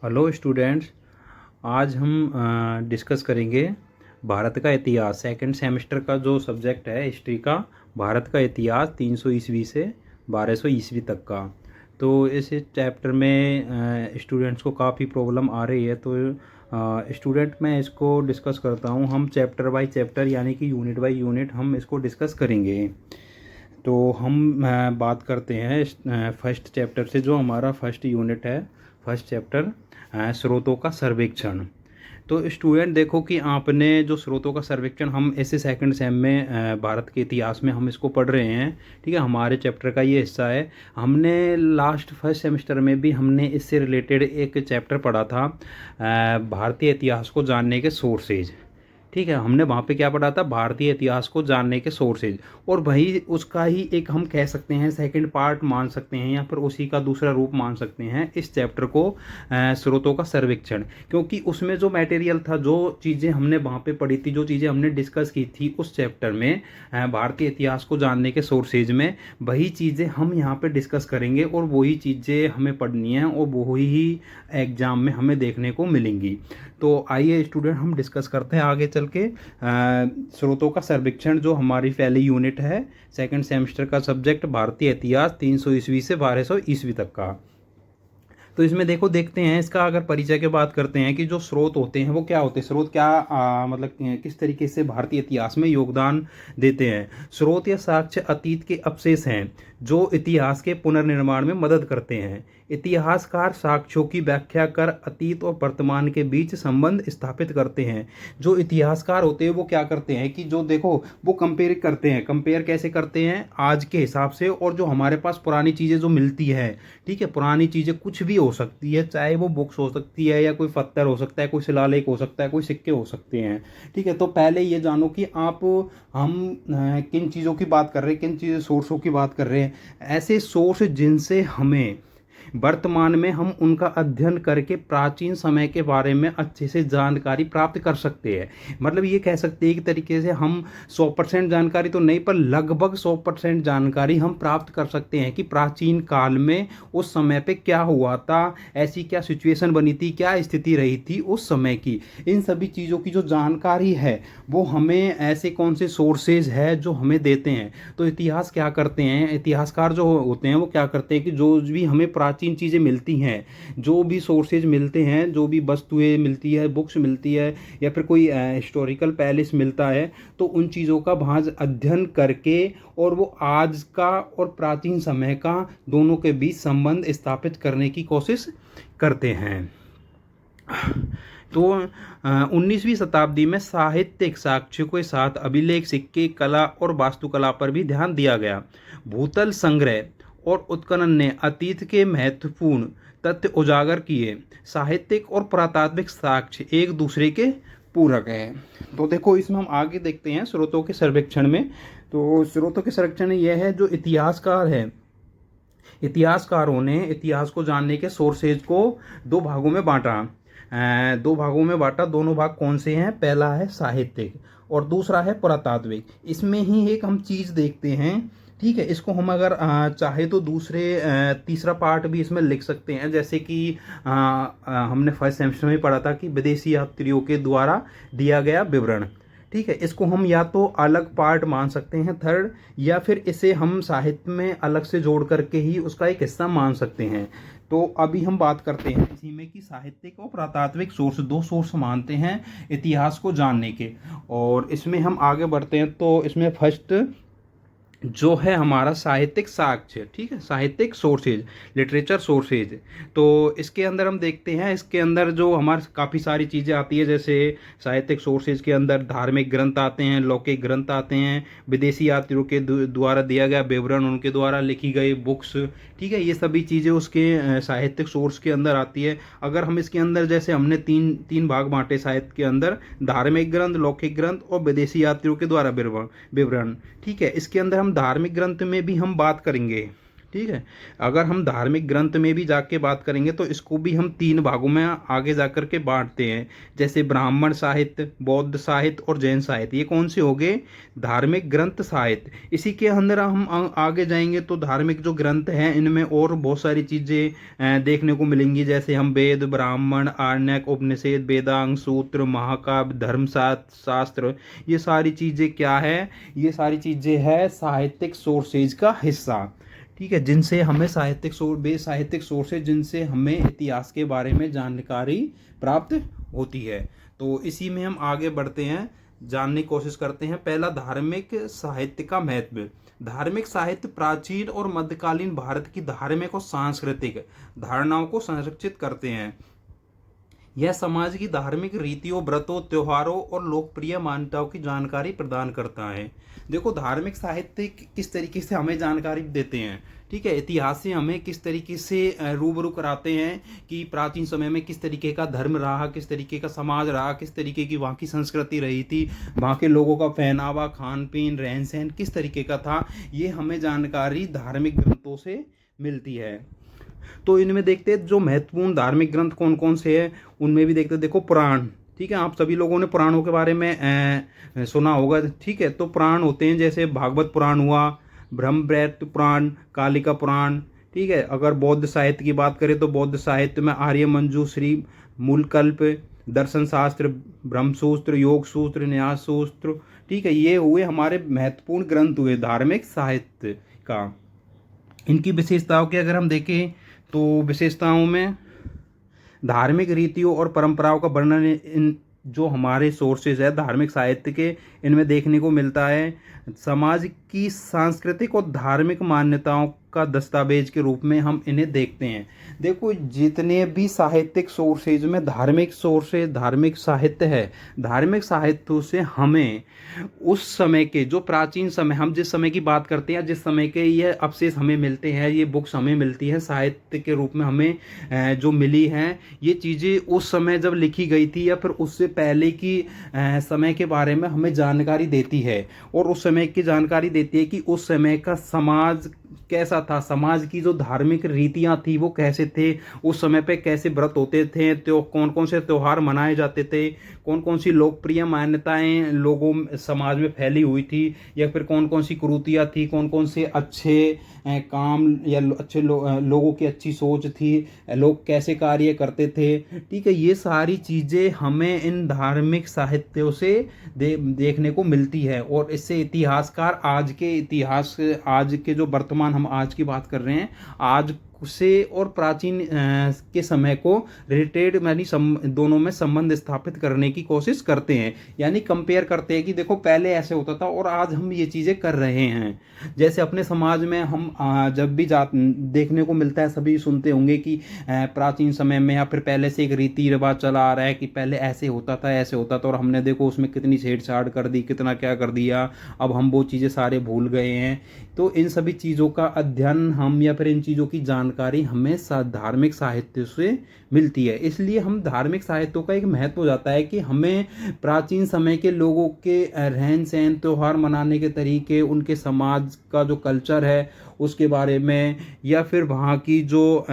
Hello students. आज हम discuss करेंगे भारत का इतिहास। सेकंड सेमेस्टर का जो सब्जेक्ट है हिस्ट्री का, भारत का इतिहास 300 ईस्वी से 1200 ईस्वी तक का। तो इस चैप्टर में स्टूडेंट्स को काफ़ी प्रॉब्लम आ रही है, तो स्टूडेंट मैं इसको डिस्कस करता हूँ। हम चैप्टर बाय चैप्टर यानी कि यूनिट बाय यूनिट हम इसको डिस्कस करेंगे। तो हम बात करते हैं फर्स्ट चैप्टर से। जो हमारा फर्स्ट यूनिट है, फर्स्ट चैप्टर स्रोतों का सर्वेक्षण। तो स्टूडेंट देखो कि आपने जो स्रोतों का सर्वेक्षण, हम ऐसे सेकंड सेम में भारत के इतिहास में हम इसको पढ़ रहे हैं। ठीक है, हमारे चैप्टर का ये हिस्सा है। हमने लास्ट फर्स्ट सेमेस्टर में भी हमने इससे रिलेटेड एक चैप्टर पढ़ा था, भारतीय इतिहास को जानने के सोर्सेज। ठीक है, हमने वहाँ पे क्या पढ़ा था, भारतीय इतिहास को जानने के सोर्सेज। और वही उसका ही एक हम कह सकते हैं सेकंड पार्ट मान सकते हैं, या फिर उसी का दूसरा रूप मान सकते हैं इस चैप्टर को, स्रोतों का सर्वेक्षण। क्योंकि उसमें जो मटेरियल था, जो चीज़ें हमने वहाँ पे पढ़ी थी, जो चीज़ें हमने डिस्कस की थी उस चैप्टर में, भारतीय इतिहास को जानने के सोर्सेज में, वही चीज़ें हम यहाँ पे डिस्कस करेंगे। और वही चीज़ें हमें पढ़नी है और वही ही एग्ज़ाम में हमें देखने को मिलेंगी। तो आइए स्टूडेंट हम डिस्कस करते हैं आगे चल के स्रोतों का सर्वेक्षण, जो हमारी पहली यूनिट है सेकंड सेमेस्टर का सब्जेक्ट, भारतीय इतिहास 300 ईस्वी से 1200 ईस्वी तक का। तो इसमें देखते हैं इसका अगर परिचय की बात करते हैं कि जो स्रोत होते हैं वो क्या होते हैं। स्रोत क्या मतलब किस तरीके से भारतीय इतिहास में योगदान देते हैं। स्रोत या साक्ष्य अतीत के अवशेष हैं जो इतिहास के पुनर्निर्माण में मदद करते हैं। इतिहासकार साक्ष्यों की व्याख्या कर अतीत और वर्तमान के बीच संबंध स्थापित करते हैं। जो इतिहासकार होते हैं वो क्या करते हैं कि जो देखो वो कंपेयर करते हैं। कंपेयर कैसे करते हैं, आज के हिसाब से, और जो हमारे पास पुरानी चीज़ें जो मिलती है। ठीक है, पुरानी चीज़ें कुछ भी हो सकती है, चाहे वो बुक्स हो सकती है, या कोई पत्थर हो सकता है, कोई शिलालेख हो सकता है, कोई सिक्के हो सकते हैं। ठीक है, तो पहले ये जानो कि हम किन चीज़ों की बात कर रहे हैं, किन चीज़ सोर्सों की बात कर रहे हैं। ऐसे सोर्स जिनसे हमें वर्तमान में हम उनका अध्ययन करके प्राचीन समय के बारे में अच्छे से जानकारी प्राप्त कर सकते हैं। मतलब ये कह सकते हैं कि तरीके से हम 100% जानकारी तो नहीं, पर लगभग 100% जानकारी हम प्राप्त कर सकते हैं कि प्राचीन काल में उस समय पे क्या हुआ था, ऐसी क्या सिचुएशन बनी थी, क्या स्थिति रही थी उस समय की। इन सभी चीज़ों की जो जानकारी है वो हमें ऐसे कौन से सोर्सेज है जो हमें देते हैं। तो इतिहास क्या करते हैं, इतिहासकार जो होते हैं वो क्या करते हैं कि जो भी हमें प्राचीन चीज़ें मिलती हैं, जो भी सोर्सेज मिलते हैं, जो भी वस्तुएं मिलती है, बुक्स मिलती है, या फिर कोई हिस्टोरिकल पैलेस मिलता है, तो उन चीज़ों का भाज अध्ययन करके और वो आज का और प्राचीन समय का दोनों के बीच संबंध स्थापित करने की कोशिश करते हैं। तो 19वीं शताब्दी में साहित्यिक साक्ष्यों के साथ अभिलेख, सिक्के, कला और वास्तुकला पर भी ध्यान दिया गया। भूतल संग्रह और उत्खनन ने अतीत के महत्वपूर्ण तथ्य उजागर किए। साहित्यिक और पुरातात्विक साक्ष्य एक दूसरे के पूरक हैं। तो देखो इसमें हम आगे देखते हैं स्रोतों के सर्वेक्षण में। तो स्रोतों के सर्वेक्षण यह है, जो इतिहासकार है, इतिहासकारों ने इतिहास को जानने के सोर्सेज को दो भागों में बांटा। दोनों भाग कौन से हैं, पहला है साहित्यिक और दूसरा है पुरातात्विक। इसमें ही एक हम चीज़ देखते हैं। ठीक है, इसको हम अगर चाहे तो तीसरा पार्ट भी इसमें लिख सकते हैं। जैसे कि हमने फर्स्ट सेमेस्टर में पढ़ा था कि विदेशी यात्रियों के द्वारा दिया गया विवरण। ठीक है, इसको हम या तो अलग पार्ट मान सकते हैं थर्ड, या फिर इसे हम साहित्य में अलग से जोड़ करके ही उसका एक हिस्सा मान सकते हैं। तो अभी हम बात करते हैं इसी में कि साहित्यिक और पुरातात्विक सोर्स, दो सोर्स मानते हैं इतिहास को जानने के। और इसमें हम आगे बढ़ते हैं। तो इसमें फर्स्ट जो है हमारा साहित्यिक साक्ष्य। ठीक है, साहित्यिक सोर्सेज, लिटरेचर सोर्सेज। तो इसके अंदर हम देखते हैं, इसके अंदर जो हमारे काफ़ी सारी चीज़ें आती है। जैसे साहित्यिक सोर्सेज के अंदर धार्मिक ग्रंथ आते हैं, लौकिक ग्रंथ आते हैं, विदेशी यात्रियों के द्वारा दिया गया विवरण, उनके द्वारा लिखी गई बुक्स। ठीक है, ये सभी चीज़ें उसके साहित्यिक सोर्स के अंदर आती है। अगर हम इसके अंदर जैसे हमने तीन भाग बांटे साहित्य के अंदर, धार्मिक ग्रंथ, लौकिक ग्रंथ और विदेशी यात्रियों के द्वारा विवरण। ठीक है, इसके अंदर हम धार्मिक ग्रंथ में भी हम बात करेंगे। ठीक है। अगर हम धार्मिक ग्रंथ में भी जाके बात करेंगे तो इसको भी हम तीन भागों में आगे जा कर के बांटते हैं, जैसे ब्राह्मण साहित्य, बौद्ध साहित्य और जैन साहित्य। ये कौन से हो गए? धार्मिक ग्रंथ साहित्य। इसी के अंदर हम आगे जाएंगे तो धार्मिक जो ग्रंथ हैं इनमें और बहुत सारी चीज़ें देखने को मिलेंगी, जैसे हम वेद, ब्राह्मण, आरण्यक, उपनिषद, वेदांग, सूत्र, महाकाव्य, धर्मशास्त्र, ये सारी चीज़ें क्या है? ये सारी चीज़ें है साहित्यिक सोर्सेज का हिस्सा। ठीक है, जिनसे हमें साहित्यिक सोर्सेज, जिनसे हमें इतिहास के बारे में जानकारी प्राप्त होती है। तो इसी में हम आगे बढ़ते हैं, जानने की कोशिश करते हैं। पहला, धार्मिक साहित्य का महत्व। धार्मिक साहित्य प्राचीन और मध्यकालीन भारत की धार्मिक और सांस्कृतिक धारणाओं को संरक्षित करते हैं। यह समाज की धार्मिक रीतियों, व्रतों, त्योहारों और लोकप्रिय मान्यताओं की जानकारी प्रदान करता है। देखो, धार्मिक साहित्य किस तरीके से हमें जानकारी देते हैं, ठीक है, इतिहास से हमें किस तरीके से रूबरू कराते हैं कि प्राचीन समय में किस तरीके का धर्म रहा, किस तरीके का समाज रहा, किस तरीके की वहाँ की संस्कृति रही थी, वहाँ के लोगों का पहनावा, खान पीन, रहन सहन किस तरीके का था। ये हमें जानकारी धार्मिक ग्रंथों से मिलती है। तो इनमें देखते हैं जो महत्वपूर्ण धार्मिक ग्रंथ कौन कौन से हैं, उनमें भी देखते हैं। देखो, पुराण, ठीक है, आप सभी लोगों ने पुराणों के बारे में सुना होगा, ठीक है। तो पुराण होते हैं जैसे भागवत पुराण हुआ, ब्रह्मवैवर्त पुराण, कालिका पुराण, ठीक है। अगर बौद्ध साहित्य की बात करें तो बौद्ध साहित्य में आर्यमंजू, श्री मूलकल्प, दर्शन शास्त्र, ब्रह्मसूत्र, योग सूत्र, न्यास सूत्र, ठीक है। ये हुए हमारे महत्वपूर्ण ग्रंथ हुए धार्मिक साहित्य का। इनकी विशेषताओं की अगर हम देखें तो विशेषताओं में धार्मिक रीतियों और परंपराओं का वर्णन इन जो हमारे सोर्सेज है धार्मिक साहित्य के, इनमें देखने को मिलता है। समाज की सांस्कृतिक और धार्मिक मान्यताओं का दस्तावेज के रूप में हम इन्हें देखते हैं। देखो, जितने भी साहित्यिक सोर्सेज में धार्मिक साहित्य है, धार्मिक साहित्यों से हमें उस समय के जो प्राचीन समय, हम जिस समय की बात करते हैं, जिस समय के ये अवशेष हमें मिलते हैं, ये बुक्स हमें मिलती हैं साहित्य के रूप में हमें जो मिली हैं, ये चीज़ें उस समय जब लिखी गई थी या फिर उससे पहले की समय के बारे में हमें जानकारी देती है। और उस समय की जानकारी देती है कि उस समय का समाज कैसा था, समाज की जो धार्मिक रीतियां थी वो कैसे थे, उस समय पे कैसे व्रत होते थे, तो कौन कौन से त्यौहार मनाए जाते थे, कौन कौन सी लोकप्रिय मान्यताएं लोगों समाज में फैली हुई थी, या फिर कौन कौन सी कुरीतियां थी, कौन कौन से अच्छे काम या अच्छे लोगों की अच्छी सोच थी, लोग कैसे कार्य करते थे, ठीक है। ये सारी चीज़ें हमें इन धार्मिक साहित्यों से देखने को मिलती है। और इससे इतिहासकार आज के जो वर्तमान हम आज की बात कर रहे हैं, आज से और प्राचीन के समय को रिलेटेड यानी दोनों में संबंध स्थापित करने की कोशिश करते हैं, यानी कंपेयर करते हैं कि देखो पहले ऐसे होता था और आज हम ये चीज़ें कर रहे हैं। जैसे अपने समाज में हम जब भी देखने को मिलता है, सभी सुनते होंगे कि प्राचीन समय में या फिर पहले से एक रीति रिवाज चला आ रहा है कि पहले ऐसे होता था, ऐसे होता था, और हमने देखो उसमें कितनी छेड़छाड़ कर दी, कितना क्या कर दिया, अब हम वो चीज़ें सारे भूल गए हैं। तो इन सभी चीज़ों का अध्ययन हम या फिर इन चीज़ों की जानकारी हमें धार्मिक साहित्य से मिलती है। इसलिए हम धार्मिक साहित्यों का एक महत्व हो जाता है कि हमें प्राचीन समय के लोगों के रहन सहन, त्यौहार मनाने के तरीके, उनके समाज का जो कल्चर है उसके बारे में, या फिर वहाँ की जो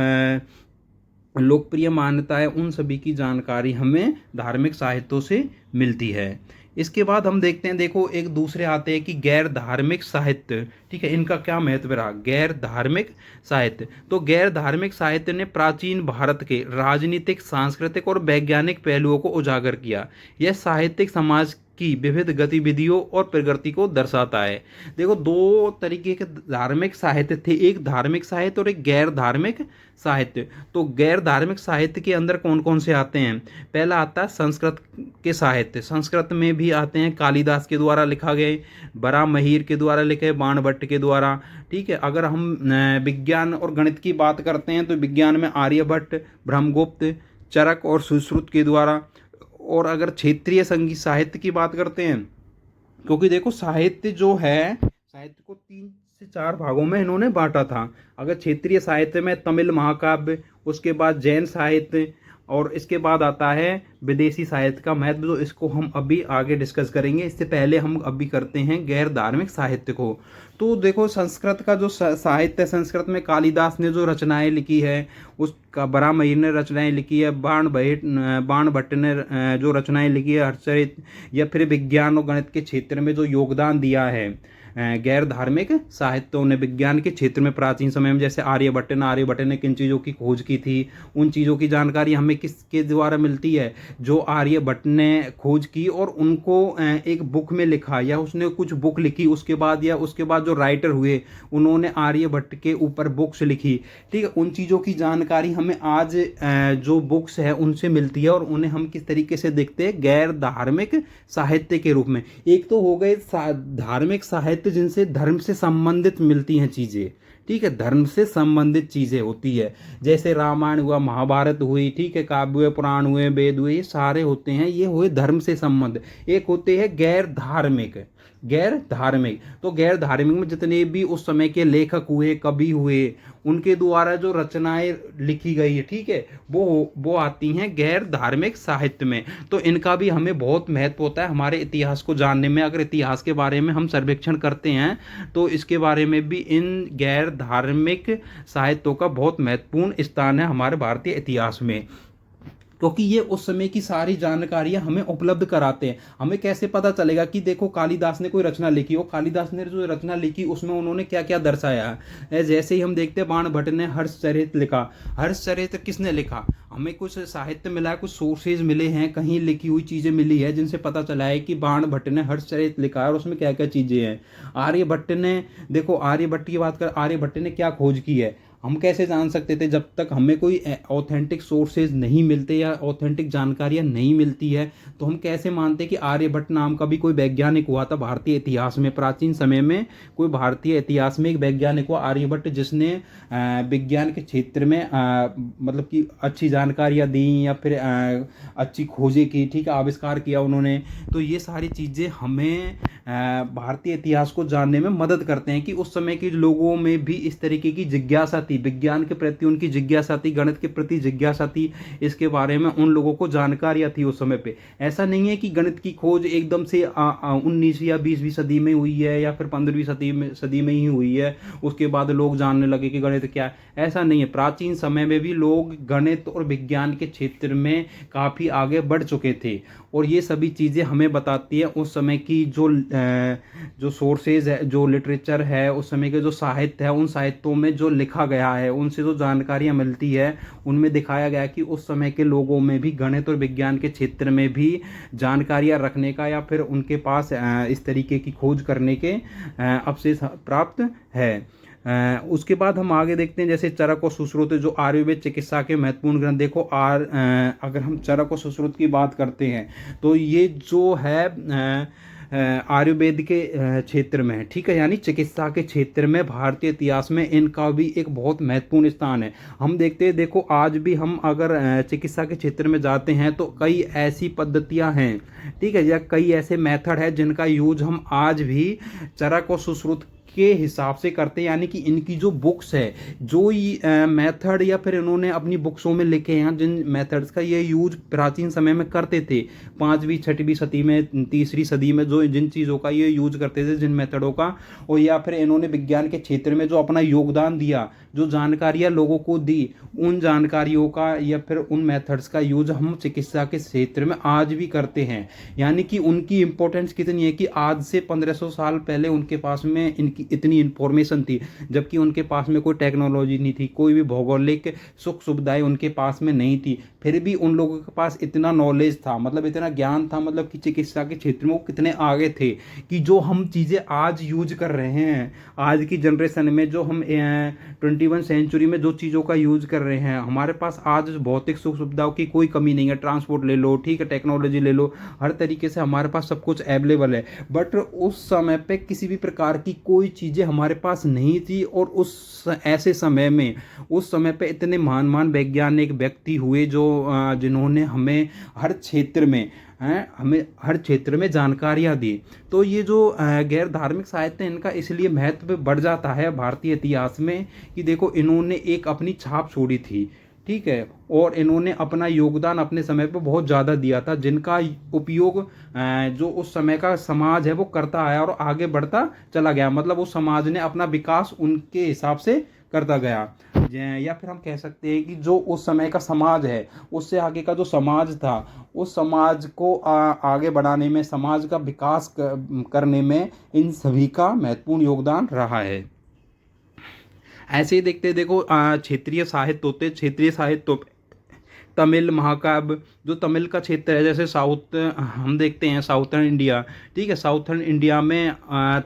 लोकप्रिय मान्यता है, उन सभी की जानकारी हमें धार्मिक साहित्यों से मिलती है। इसके बाद हम देखते हैं, देखो एक दूसरे आते हैं कि गैर धार्मिक साहित्य, ठीक है, इनका क्या महत्व रहा। गैर धार्मिक साहित्य, तो गैर धार्मिक साहित्य ने प्राचीन भारत के राजनीतिक, सांस्कृतिक और वैज्ञानिक पहलुओं को उजागर किया। यह साहित्यिक समाज की विविध गतिविधियों और प्रगति को दर्शाता है। देखो, दो तरीके के धार्मिक साहित्य थे, एक धार्मिक साहित्य और एक गैर धार्मिक साहित्य। तो गैर धार्मिक साहित्य के अंदर कौन कौन से आते हैं? पहला आता है संस्कृत के साहित्य। संस्कृत में भी आते हैं, कालिदास के द्वारा लिखा गए, बरामहीर के द्वारा लिखे, बाणभट्ट के द्वारा, ठीक है। अगर हम विज्ञान और गणित की बात करते हैं तो विज्ञान में आर्यभट्ट, ब्रह्मगुप्त, चरक और सुश्रुत के द्वारा। और अगर क्षेत्रीय संगीत साहित्य की बात करते हैं, क्योंकि देखो साहित्य जो है, साहित्य को 3 से 4 भागों में इन्होंने बांटा था। अगर क्षेत्रीय साहित्य में तमिल महाकाव्य, उसके बाद जैन साहित्य, और इसके बाद आता है विदेशी साहित्य का महत्व, जो इसको हम अभी आगे डिस्कस करेंगे। इससे पहले हम अभी करते हैं गैर धार्मिक साहित्य को। तो देखो संस्कृत का जो साहित्य, संस्कृत में कालिदास ने जो रचनाएं लिखी है, उसका बरामयी ने रचनाएं लिखी है, बाण भट्ट ने जो रचनाएं लिखी है, हर्षचरित, या फिर विज्ञान और गणित के क्षेत्र में जो योगदान दिया है गैर धार्मिक साहित्यों ने विज्ञान के क्षेत्र में प्राचीन समय में, जैसे आर्यभट्ट ने किन चीज़ों की खोज की थी, उन चीज़ों की जानकारी हमें किसके द्वारा मिलती है, जो आर्यभट्ट ने खोज की और उनको एक बुक में लिखा, या उसने कुछ बुक लिखी उसके बाद, या उसके बाद जो राइटर हुए उन्होंने आर्यभट्ट के ऊपर बुक्स लिखी। ठीक है, उन चीज़ों की जानकारी हमें आज जो बुक्स है उनसे मिलती है, और उन्हें हम किस तरीके से देखते हैं, गैर धार्मिक साहित्य के रूप में। एक तो हो गए धार्मिक साहित्य जिनसे धर्म से संबंधित मिलती हैं चीज़ें। ठीक है, धर्म से संबंधित चीज़ें होती है, जैसे रामायण हुआ, महाभारत हुई, ठीक है, काव्य हुए, पुराण हुए, वेद हुए, ये सारे होते हैं, ये हुए धर्म से संबंध। एक होते हैं गैर धार्मिक। तो गैर धार्मिक में जितने भी उस समय के लेखक हुए, कवि हुए, उनके द्वारा जो रचनाएं लिखी गई है, ठीक है, वो आती हैं गैर धार्मिक साहित्य में। तो इनका भी हमें बहुत महत्व होता है हमारे इतिहास को जानने में। अगर इतिहास के बारे में हम सर्वेक्षण करते हैं तो इसके बारे में भी इन गैर धार्मिक साहित्यों का बहुत महत्वपूर्ण स्थान है हमारे भारतीय इतिहास में, क्योंकि ये उस समय की सारी जानकारियां हमें उपलब्ध कराते हैं। हमें कैसे पता चलेगा कि देखो कालिदास ने कोई रचना लिखी, और कालिदास ने जो रचना लिखी उसमें उन्होंने क्या क्या दर्शाया है। जैसे ही हम देखते हैं बाण भट्ट ने हर्षचरित लिखा। हर्षचरित किसने लिखा, हमें कुछ साहित्य मिला है, कुछ सोर्सेज मिले हैं, कहीं लिखी हुई चीज़ें मिली है जिनसे पता चला है कि बाण भट्ट ने हर्षचरित लिखा है और उसमें क्या क्या चीज़ें हैं। आर्यभट्ट ने, देखो आर्यभट्ट की बात कर, आर्यभट्ट ने क्या खोज की है, हम कैसे जान सकते थे, जब तक हमें कोई ऑथेंटिक सोर्सेज नहीं मिलते या ऑथेंटिक जानकारियाँ नहीं मिलती है, तो हम कैसे मानते कि आर्यभट्ट नाम का भी कोई वैज्ञानिक हुआ था भारतीय इतिहास में। प्राचीन समय में कोई भारतीय इतिहास में एक वैज्ञानिक हुआ आर्यभट्ट, जिसने विज्ञान के क्षेत्र में मतलब कि अच्छी जानकारियाँ दी, या फिर अच्छी खोजें की, ठीक है, आविष्कार किया उन्होंने। तो ये सारी चीज़ें हमें भारतीय इतिहास को जानने में मदद करते हैं कि उस समय के लोगों में भी इस तरीके की जिज्ञासा थी, विज्ञान के प्रति उनकी जिज्ञासा थी, गणित के प्रति जिज्ञासा थी, इसके बारे में उन लोगों को जानकारियाँ थी उस समय पे। ऐसा नहीं है कि गणित की खोज एकदम से 19वीं या 20वीं सदी में हुई है, या फिर 15वीं सदी में ही हुई है, उसके बाद लोग जानने लगे कि गणित क्या है। ऐसा नहीं है, प्राचीन समय में भी लोग गणित और विज्ञान के क्षेत्र में काफ़ी आगे बढ़ चुके थे, और ये सभी चीज़ें हमें बताती है उस समय की जो सोर्सेज है, जो लिटरेचर है, उस समय के जो साहित्य है, उन साहित्यों में जो लिखा गया है, उनसे जो जानकारियाँ मिलती है, उनमें दिखाया गया कि उस समय के लोगों में भी गणित और विज्ञान के क्षेत्र में भी जानकारियाँ रखने का, या फिर उनके पास इस तरीके की खोज करने के अवशेष प्राप्त है। उसके बाद हम आगे देखते हैं, जैसे चरक और सुश्रुत, जो आयुर्वेद चिकित्सा के महत्वपूर्ण ग्रंथ। देखो अगर हम चरक और सुश्रुत की बात करते हैं तो ये जो है आयुर्वेद के क्षेत्र में है, ठीक है, यानी चिकित्सा के क्षेत्र में भारतीय इतिहास में इनका भी एक बहुत महत्वपूर्ण स्थान है। हम देखते हैं, देखो आज भी हम अगर चिकित्सा के क्षेत्र में जाते हैं तो कई ऐसी पद्धतियां हैं, ठीक है, या कई ऐसे मेथड है जिनका यूज हम आज भी चरक और सुश्रुत के हिसाब से करते हैं। यानी कि इनकी जो बुक्स है, जो मेथड या फिर इन्होंने अपनी बुक्सों में लिखे हैं, जिन मेथड्स का ये यूज प्राचीन समय में करते थे, 5वीं 6वीं सदी में, 3री सदी में, जो जिन चीज़ों का ये यूज करते थे, जिन मेथडों का, और या फिर इन्होंने विज्ञान के क्षेत्र में जो अपना योगदान दिया, जो जानकारियाँ लोगों को दी, उन जानकारियों का या फिर उन मेथड्स का यूज हम चिकित्सा के क्षेत्र में आज भी करते हैं। यानी कि उनकी इंपॉर्टेंस कितनी है कि आज से 1500 साल पहले उनके पास में इनकी इतनी इंफॉर्मेशन थी, जबकि उनके पास में कोई टेक्नोलॉजी नहीं थी, कोई भी भौगोलिक सुख सुविधाएं उनके पास में नहीं थी, फिर भी उन लोगों के पास इतना नॉलेज था, मतलब इतना ज्ञान था, मतलब कि चिकित्सा के क्षेत्र में वो कितने आगे थे कि जो हम चीज़ें आज यूज कर रहे हैं, आज की जनरेशन में जो हम 21 सेंचुरी में जो चीज़ों का यूज कर रहे हैं, हमारे पास आज भौतिक सुख सुविधाओं की कोई कमी नहीं है। ट्रांसपोर्ट ले लो, ठीक है, टेक्नोलॉजी ले लो, हर तरीके से हमारे पास सब कुछ अवेलेबल है। बट उस समय पे किसी भी प्रकार की कोई चीज़ें हमारे पास नहीं थी, और उस ऐसे समय में, उस समय पे इतने महान महान वैज्ञानिक व्यक्ति हुए जो जिन्होंने हमें हर क्षेत्र में जानकारियाँ दी। तो ये जो गैर धार्मिक साहित्य, इनका इसलिए महत्व बढ़ जाता है भारतीय इतिहास में कि देखो इन्होंने एक अपनी छाप छोड़ी थी, ठीक है, और इन्होंने अपना योगदान अपने समय पे बहुत ज़्यादा दिया था, जिनका उपयोग जो उस समय का समाज है वो करता आया और आगे बढ़ता चला गया। मतलब उस समाज ने अपना विकास उनके हिसाब से करता गया। या फिर हम कह सकते हैं कि जो उस समय का समाज है, उससे आगे का जो समाज था, उस समाज को आगे बढ़ाने में, समाज का विकास करने में इन सभी का महत्वपूर्ण योगदान रहा है। ऐसे ही देखते देखो, क्षेत्रीय साहित्य होते, क्षेत्रीय साहित्य तमिल महाकाव्य, जो तमिल का क्षेत्र है, जैसे साउथ हम देखते हैं साउथर्न इंडिया, ठीक है, साउथर्न इंडिया में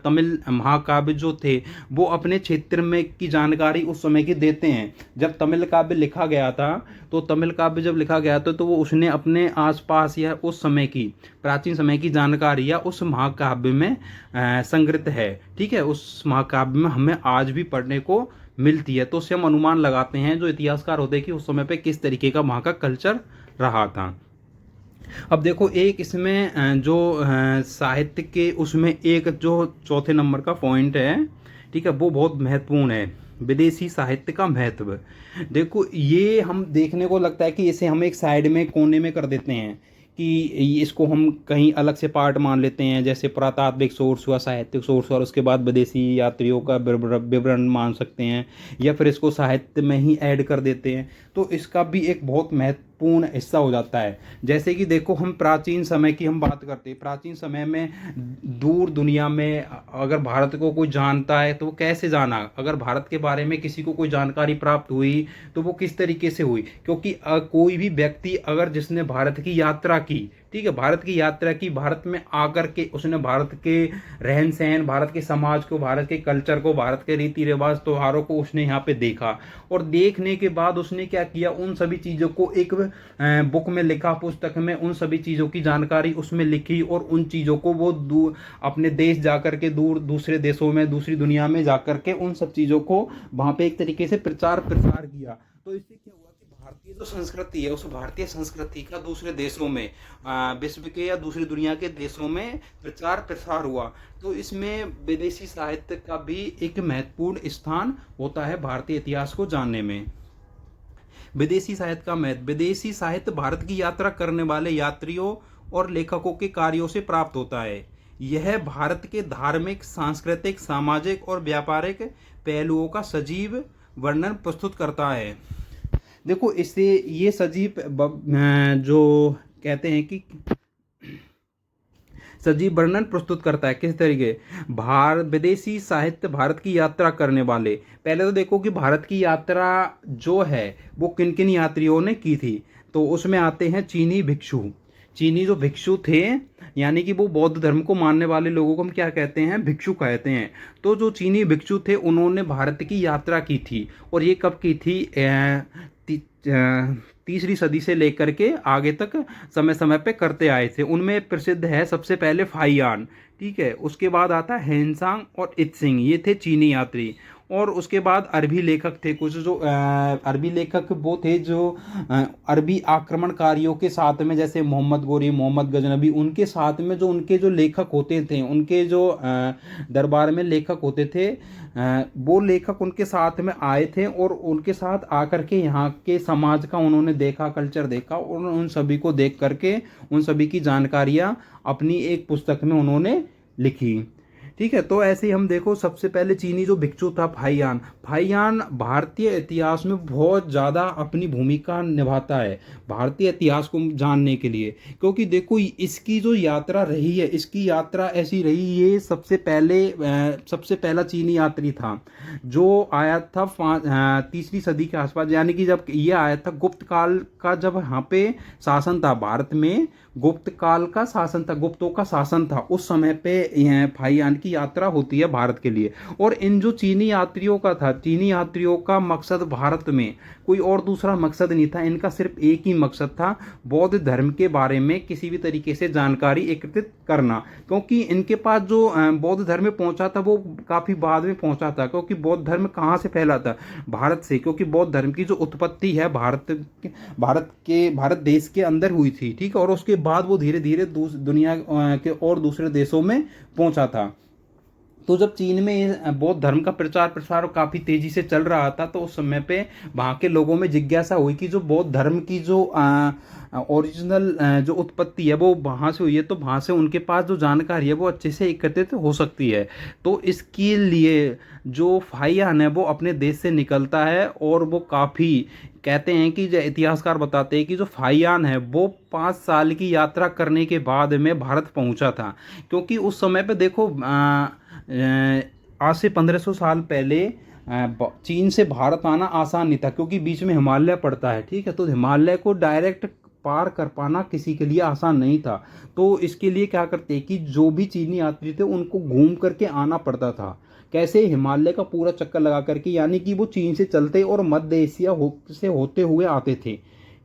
तमिल महाकाव्य जो थे वो अपने क्षेत्र में की जानकारी उस समय की देते हैं। जब तमिल काव्य लिखा गया था, तो तमिल काव्य जब लिखा गया था तो वो उसने अपने आसपास या उस समय की प्राचीन समय की जानकारी या उस महाकाव्य में संग्रहित है, ठीक है, उस महाकाव्य में हमें आज भी पढ़ने को मिलती है। तो उससे हम अनुमान लगाते हैं जो इतिहासकार होते हैं कि उस समय पे किस तरीके का वहाँ का कल्चर रहा था। अब देखो, एक इसमें जो साहित्य के उसमें एक जो चौथे नंबर का पॉइंट है, ठीक है, वो बहुत महत्वपूर्ण है, विदेशी साहित्य का महत्व। देखो, ये हम देखने को लगता है कि इसे हम एक साइड में कोने में कर देते हैं कि इसको हम कहीं अलग से पार्ट मान लेते हैं, जैसे पुरातात्विक सोर्स हुआ, साहित्यिक सोर्स और उसके बाद विदेशी यात्रियों का विवरण मान सकते हैं, या फिर इसको साहित्य में ही ऐड कर देते हैं। तो इसका भी एक बहुत महत्वपूर्ण हिस्सा हो जाता है। जैसे कि देखो, हम प्राचीन समय की हम बात करते हैं, प्राचीन समय में दूर दुनिया में अगर भारत को कोई जानता है तो वो कैसे जाना, अगर भारत के बारे में किसी को कोई जानकारी प्राप्त हुई तो वो किस तरीके से हुई, क्योंकि कोई भी व्यक्ति अगर जिसने भारत की यात्रा की, ठीक है, भारत की यात्रा की, भारत में आकर के उसने भारत के रहन सहन, भारत के समाज को, भारत के कल्चर को, भारत के रीति रिवाज त्योहारों को उसने यहाँ पे देखा, और देखने के बाद उसने क्या किया, उन सभी चीज़ों को एक बुक में लिखा, पुस्तक में उन सभी चीज़ों की जानकारी उसमें लिखी, और उन चीज़ों को वो अपने देश जाकर के, दूर दूसरे देशों में, दूसरी दुनिया में जाकर के उन सब चीज़ों को वहाँ पे एक तरीके से प्रचार प्रसार किया। तो इससे क्या हुआ कि भारतीय जो संस्कृति है, उस भारतीय संस्कृति का दूसरे देशों में, विश्व के या दूसरी दुनिया के देशों में प्रचार प्रसार हुआ। तो इसमें विदेशी साहित्य का भी एक महत्वपूर्ण स्थान होता है भारतीय इतिहास को जानने में। विदेशी साहित्य का महत्व, विदेशी साहित्य भारत की यात्रा करने वाले यात्रियों और लेखकों के कार्यों से प्राप्त होता है। यह भारत के धार्मिक, सांस्कृतिक, सामाजिक और व्यापारिक पहलुओं का सजीव वर्णन प्रस्तुत करता है। देखो, इससे ये सजीव जो कहते हैं कि सजीव वर्णन प्रस्तुत करता है, किस तरीके, विदेशी साहित्य भारत की यात्रा करने वाले, पहले तो देखो कि भारत की यात्रा जो है वो किन किन यात्रियों ने की थी। तो उसमें आते हैं चीनी भिक्षु। चीनी जो भिक्षु थे, यानी कि वो बौद्ध धर्म को मानने वाले लोगों को हम क्या कहते हैं, भिक्षु कहते हैं। तो जो चीनी भिक्षु थे उन्होंने भारत की यात्रा की थी, और ये कब की थी, तीसरी सदी से लेकर के आगे तक समय समय पे करते आए थे। उनमें प्रसिद्ध है सबसे पहले फाहियान, ठीक है, उसके बाद आता है हेनसांग और इत्सिंग, ये थे चीनी यात्री। और उसके बाद अरबी लेखक थे कुछ, जो अरबी लेखक वो थे जो अरबी आक्रमणकारियों के साथ में, जैसे मोहम्मद गोरी, मोहम्मद गजनबी, उनके साथ में जो उनके जो लेखक होते थे, उनके जो दरबार में लेखक होते थे, वो लेखक उनके साथ में आए थे, और उनके साथ आकर के यहाँ के समाज का उन्होंने देखा, कल्चर देखा, और उन सभी को देख करके उन सभी की जानकारियाँ अपनी एक पुस्तक में उन्होंने लिखी, ठीक है। तो ऐसे ही हम देखो, सबसे पहले चीनी जो भिक्षु था फाहियान, फाहियान भारतीय इतिहास में बहुत ज़्यादा अपनी भूमिका निभाता है भारतीय इतिहास को जानने के लिए, क्योंकि देखो इसकी जो यात्रा रही है, इसकी यात्रा ऐसी रही, ये सबसे पहला चीनी यात्री था जो आया था तीसरी सदी के आसपास, यानी कि जब ये आया था गुप्त काल का, जब यहाँ पे शासन था भारत में, गुप्त काल का शासन था, गुप्तों का शासन था, उस समय पे फाहियान की यात्रा होती है भारत के लिए। और इन जो चीनी यात्रियों का था, चीनी यात्रियों का मकसद भारत में कोई और दूसरा मकसद नहीं था, इनका सिर्फ एक ही मकसद था, बौद्ध धर्म के बारे में किसी भी तरीके से जानकारी एकत्रित करना। क्योंकि इनके पास जो बौद्ध धर्म पहुंचा था वो काफ़ी बाद में पहुंचा था, क्योंकि बौद्ध धर्म कहाँ से फैला था, भारत से, क्योंकि बौद्ध धर्म की जो उत्पत्ति है भारत देश के अंदर हुई थी, ठीक है, और उसके बाद वो धीरे धीरे दुनिया के और दूसरे देशों में पहुंचा था, तो जब चीन में बौद्ध धर्म का प्रचार प्रसार काफ़ी तेज़ी से चल रहा था, तो उस समय पे वहाँ के लोगों में जिज्ञासा हुई कि जो बौद्ध धर्म की जो ओरिजिनल जो उत्पत्ति है वो वहाँ से हुई है, तो वहाँ से उनके पास जो जानकारी है वो अच्छे से एकत्रित हो सकती है। तो इसके लिए जो फाहियान है वो अपने देश से निकलता है, और वो काफ़ी कहते हैं कि जो इतिहासकार बताते हैं कि जो फाहियान है वो 5 साल की यात्रा करने के बाद में भारत पहुंचा था। क्योंकि उस समय पे देखो आज से 1500 साल पहले चीन से भारत आना आसान नहीं था, क्योंकि बीच में हिमालय पड़ता है, ठीक है। तो हिमालय को डायरेक्ट पार कर पाना किसी के लिए आसान नहीं था। तो इसके लिए क्या करते कि जो भी चीनी यात्री थे उनको घूम करके आना पड़ता था। कैसे? हिमालय का पूरा चक्कर लगा करके, यानी कि वो चीन से चलते और मध्य एशिया से होते हुए आते थे,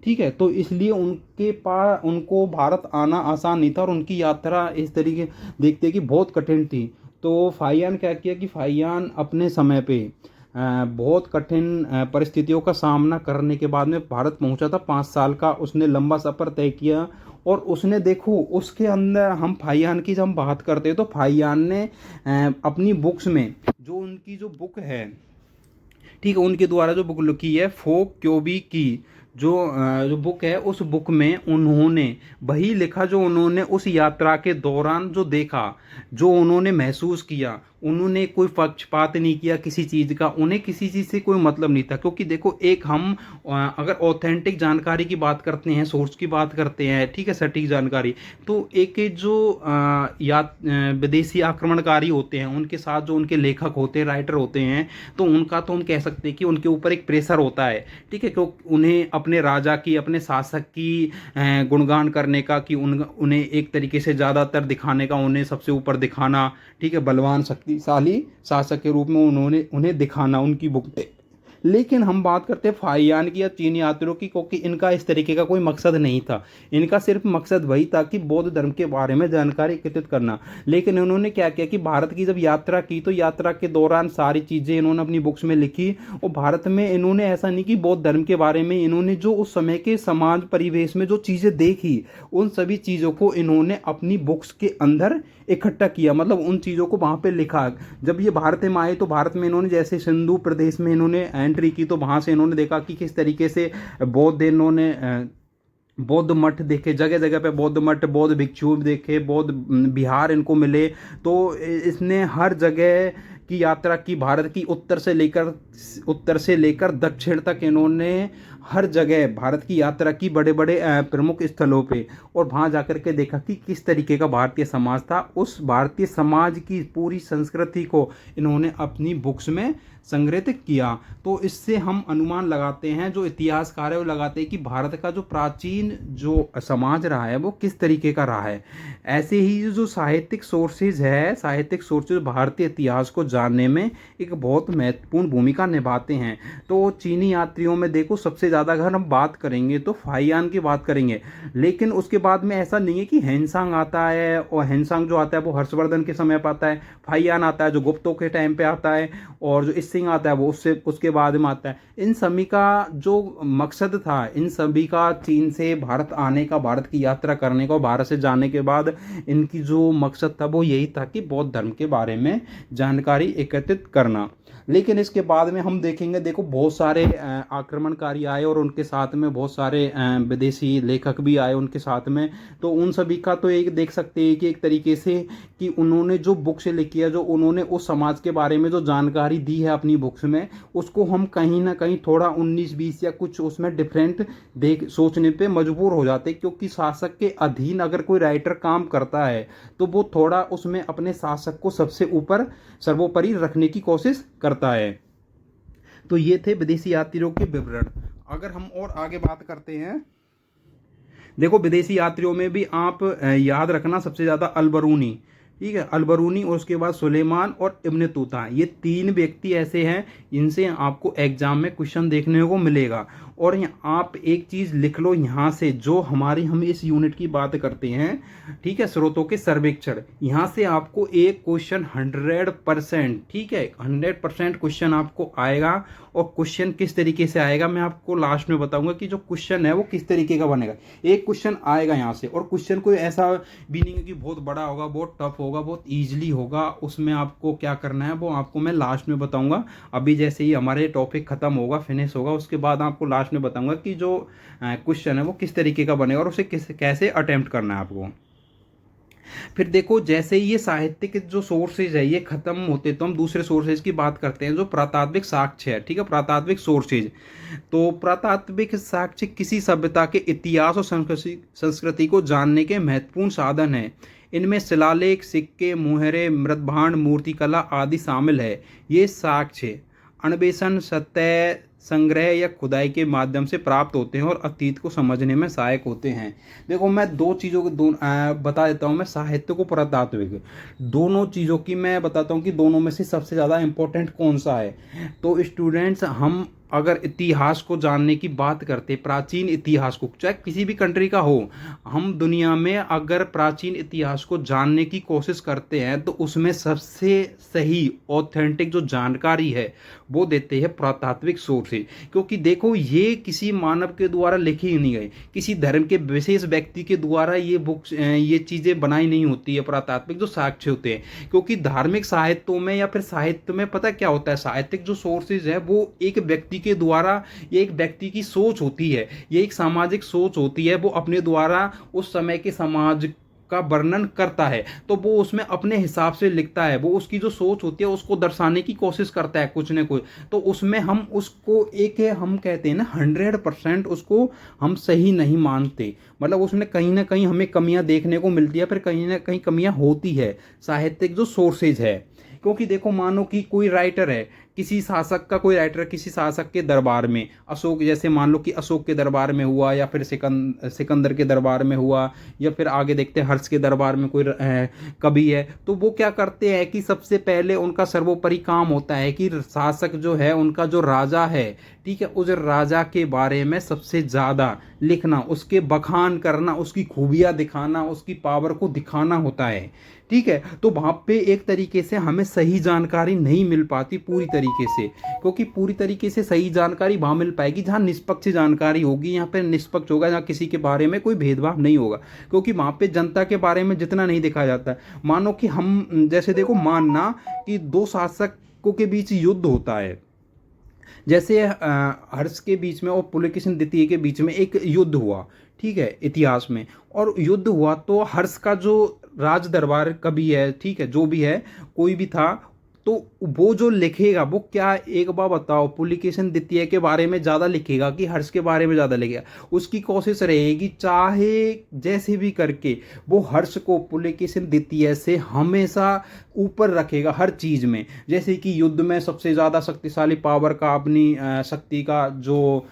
ठीक है। तो इसलिए उनके पास उनको भारत आना आसान नहीं था, और उनकी यात्रा इस तरीके देखते कि बहुत कठिन थी। तो फाहियान क्या किया कि फाहियान अपने समय पे बहुत कठिन परिस्थितियों का सामना करने के बाद में भारत पहुंचा था। 5 साल का उसने लंबा सफ़र तय किया, और उसने देखो उसके अंदर हम फाहियान की जब हम बात करते हैं तो फाहियान ने अपनी बुक्स में जो उनकी जो बुक है, ठीक है, उनके द्वारा जो बुक लिखी है फोक क्योबी की जो बुक है, उस बुक में उन्होंने वही लिखा जो उन्होंने उस यात्रा के दौरान जो देखा, जो उन्होंने महसूस किया। उन्होंने कोई पक्षपात नहीं किया किसी चीज़ का, उन्हें किसी चीज़ से कोई मतलब नहीं था। क्योंकि देखो एक हम अगर ऑथेंटिक जानकारी की बात करते हैं, सोर्स की बात करते हैं, ठीक है, सटीक जानकारी, तो एक जो विदेशी आक्रमणकारी होते हैं उनके साथ जो उनके लेखक होते हैं, राइटर होते हैं, तो उनका तो हम कह सकते हैं कि उनके ऊपर एक प्रेशर होता है, ठीक है, क्योंकि उन्हें अपने राजा की, अपने शासक की गुणगान करने का, कि उन्हें एक तरीके से ज़्यादातर दिखाने का, उन्हें सबसे ऊपर दिखाना, ठीक है, बलवान शक्तिशाली शासक के रूप में उन्हें दिखाना उनकी बुक पे। लेकिन हम बात करते हैं फाहियान की या चीनी यात्रियों की, क्योंकि इनका इस तरीके का कोई मकसद नहीं था। इनका सिर्फ मकसद वही था कि बौद्ध धर्म के बारे में जानकारी एकत्रित करना। लेकिन इन्होंने क्या किया कि भारत की जब यात्रा की तो यात्रा के दौरान सारी चीज़ें इन्होंने अपनी बुक्स में लिखी, और भारत में इन्होंने ऐसा नहीं कि बौद्ध धर्म के बारे में, इन्होंने जो उस समय के समाज परिवेश में जो चीज़ें देखी उन सभी चीज़ों को इन्होंने अपनी बुक्स के अंदर इकट्ठा किया, मतलब उन चीज़ों को वहाँ पे लिखा। जब ये भारत में आए तो भारत में इन्होंने जैसे सिंधु प्रदेश में इन्होंने एंट्री की, तो वहाँ से इन्होंने देखा कि किस तरीके से इन्होंने बौद्ध मठ देखे, जगह जगह पे बौद्ध मठ, बौद्ध भिक्षु देखे, बौद्ध विहार इनको मिले। तो इसने हर जगह की यात्रा की, भारत की उत्तर से लेकर दक्षिण तक इन्होंने हर जगह भारत की यात्रा की, बड़े बड़े प्रमुख स्थलों पे, और वहाँ जाकर के देखा कि किस तरीके का भारतीय समाज था। उस भारतीय समाज की पूरी संस्कृति को इन्होंने अपनी बुक्स में संग्रहित किया। तो इससे हम अनुमान लगाते हैं, जो इतिहासकार है वो लगाते हैं कि भारत का जो प्राचीन जो समाज रहा है वो किस तरीके का रहा है। ऐसे ही जो साहित्यिक सोर्सेज है, साहित्यिक सोर्सेज भारतीय इतिहास को जानने में एक बहुत महत्वपूर्ण भूमिका निभाते हैं। तो चीनी यात्रियों में देखो सबसे ज़्यादा अगर हम बात करेंगे तो फाहियान की बात करेंगे, लेकिन उसके बाद में ऐसा नहीं है कि हेनसांग आता है, और हेनसांग जो आता है वो हर्षवर्धन के समय पर आता है, फाहियान आता है जो गुप्तों के टाइम पे आता है, और जो सिंह आता है वो उसके बाद में आता है। इन सभी का जो मकसद था, इन सभी का चीन से भारत आने का, भारत की यात्रा करने का, भारत से जाने के बाद इनकी जो मकसद था वो यही था कि बौद्ध धर्म के बारे में जानकारी एकत्रित करना। लेकिन इसके बाद में हम देखेंगे, देखो बहुत सारे आक्रमणकारी आए, और उनके साथ में बहुत सारे विदेशी लेखक भी आए उनके साथ में। तो उन सभी का तो एक देख सकते हैं कि एक तरीके से कि उन्होंने जो बुक्स लिखी है, जो उन्होंने उस समाज के बारे में जो जानकारी दी है अपनी बुक्स में, उसको हम कहीं ना कहीं थोड़ा 19-20 या कुछ उसमें डिफरेंट सोचने पे मजबूर हो जाते, क्योंकि शासक के अधीन अगर कोई राइटर काम करता है तो वो थोड़ा उसमें अपने शासक को सबसे ऊपर सर्वोपरि रखने की कोशिश करता है। तो ये थे विदेशी यात्रियों के विवरण। अगर हम और आगे बात करते हैं, देखो विदेशी यात्रियों में भी आप याद रखना सबसे ज़्यादा अलबरूनी, ठीक है, अलबरूनी, और उसके बाद सुलेमान और इब्न तूता, ये 3 व्यक्ति ऐसे हैं इनसे आपको एग्जाम में क्वेश्चन देखने को मिलेगा। और आप एक चीज़ लिख लो यहाँ से, जो हम इस यूनिट की बात करते हैं, ठीक है, स्रोतों के सर्वेक्षण, यहाँ से आपको एक क्वेश्चन 100%, ठीक है, 100% क्वेश्चन आपको आएगा। और क्वेश्चन किस तरीके से आएगा मैं आपको लास्ट में बताऊंगा कि जो क्वेश्चन है वो किस तरीके का बनेगा। एक क्वेश्चन आएगा यहाँ से, और क्वेश्चन कोई ऐसा भी नहीं है कि बहुत बड़ा होगा, बहुत टफ होगा, बहुत ईजिली होगा। उसमें आपको क्या करना है वो आपको मैं लास्ट में बताऊंगा। अभी जैसे ही हमारे टॉपिक खत्म होगा, फिनिश होगा, उसके बाद आपको लास्ट में बताऊंगा कि जो क्वेश्चन है वो किस तरीके का बनेगा और उसे कैसे अटेम्प्ट करना है आपको। फिर देखो, जैसे ये साहित्यिक जो सोर्सेज है ये खत्म होते तो हम दूसरे सोर्सेज की बात करते हैं, जो पुरातात्विक साक्ष्य है। ठीक है, पुरातात्विक सोर्सेज। तो पुरातात्विक साक्ष्य किसी सभ्यता के इतिहास और संस्कृति को जानने के महत्वपूर्ण साधन है। इनमें शिलालेख, सिक्के, मुहरे, मृदभांड, मूर्तिकला आदि शामिल है। ये साक्ष्य अन्वेषण, सतह संग्रह या खुदाई के माध्यम से प्राप्त होते हैं और अतीत को समझने में सहायक होते हैं। देखो, मैं दो चीज़ों को बता देता हूँ। मैं साहित्य को पुरातात्विक, दोनों चीज़ों की मैं बताता हूँ कि दोनों में से सबसे ज़्यादा इम्पोर्टेंट कौन सा है। तो स्टूडेंट्स, हम अगर इतिहास को जानने की बात करते, प्राचीन इतिहास को, चाहे किसी भी कंट्री का हो, हम दुनिया में अगर प्राचीन इतिहास को जानने की कोशिश करते हैं तो उसमें सबसे सही ऑथेंटिक जो जानकारी है वो देते हैं पुरातात्विक सोर्सेज। क्योंकि देखो, ये किसी मानव के द्वारा लिखी ही नहीं गई, किसी धर्म के विशेष व्यक्ति के द्वारा ये बुक्स, ये चीज़ें बनाई नहीं होती है पुरातात्विक जो साक्ष्य होते हैं। क्योंकि धार्मिक साहित्यों में या फिर साहित्य में पता क्या होता है, साहित्यिक जो सोर्सेज है वो एक व्यक्ति के द्वारा, ये एक व्यक्ति की सोच होती है, ये एक सामाजिक सोच होती है, वो अपने द्वारा उस समय के समाज का वर्णन करता है, तो वो उसमें अपने हिसाब से लिखता है, वो उसकी जो सोच होती है उसको दर्शाने की कोशिश करता है कुछ न कुछ। तो उसमें हम उसको एक, हम कहते हैं ना 100% उसको हम सही नहीं मानते। मतलब उसमें कहीं ना कहीं हमें कमियां देखने को मिलती है, फिर कहीं ना कहीं कमियां होती है साहित्यिक जो सोर्सेज है। क्योंकि देखो, मानो कि कोई राइटर है, किसी शासक का कोई राइटर किसी शासक के दरबार में, अशोक, जैसे मान लो कि अशोक के दरबार में हुआ, या फिर सिकंदर के दरबार में हुआ, या फिर आगे देखते हैं हर्ष के दरबार में कोई कवि है। तो वो क्या करते हैं कि सबसे पहले उनका सर्वोपरि काम होता है कि शासक जो है, उनका जो राजा है, ठीक है, उस राजा के बारे में सबसे ज़्यादा लिखना, उसके बखान करना, उसकी खूबियाँ दिखाना, उसकी पावर को दिखाना होता है। ठीक है, तो वहाँ पे एक तरीके से हमें सही जानकारी नहीं मिल पाती पूरी तरीके से, क्योंकि पूरी तरीके से सही जानकारी वहाँ मिल पाएगी जहाँ निष्पक्ष जानकारी होगी। यहाँ पे निष्पक्ष होगा, जहाँ किसी के बारे में कोई भेदभाव नहीं होगा, क्योंकि वहाँ पे जनता के बारे में जितना नहीं देखा जाता है। मानो कि हम, जैसे देखो, मानना कि दो शासकों के बीच युद्ध होता है, जैसे हर्ष के बीच में और पुलकेशिन द्वितीय के बीच में एक युद्ध हुआ, ठीक है, इतिहास में। और युद्ध हुआ तो हर्ष का जो राज दरबार कवि है, ठीक है, जो भी है, कोई भी था, तो वो जो लिखेगा वो क्या, एक बार बताओ, पुलकेशिन द्वितीय के बारे में ज़्यादा लिखेगा कि हर्ष के बारे में ज़्यादा लिखेगा? उसकी कोशिश रहेगी चाहे जैसे भी करके वो हर्ष को पुलकेशिन द्वितीय से हमेशा ऊपर रखेगा हर चीज़ में। जैसे कि युद्ध में सबसे ज़्यादा शक्तिशाली पावर का, अपनी शक्ति का जो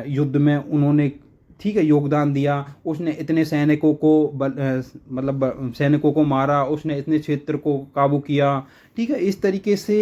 युद्ध में उन्होंने, ठीक है, योगदान दिया, उसने इतने सैनिकों को मतलब सैनिकों को मारा, उसने इतने क्षेत्र को काबू किया। ठीक है, इस तरीके से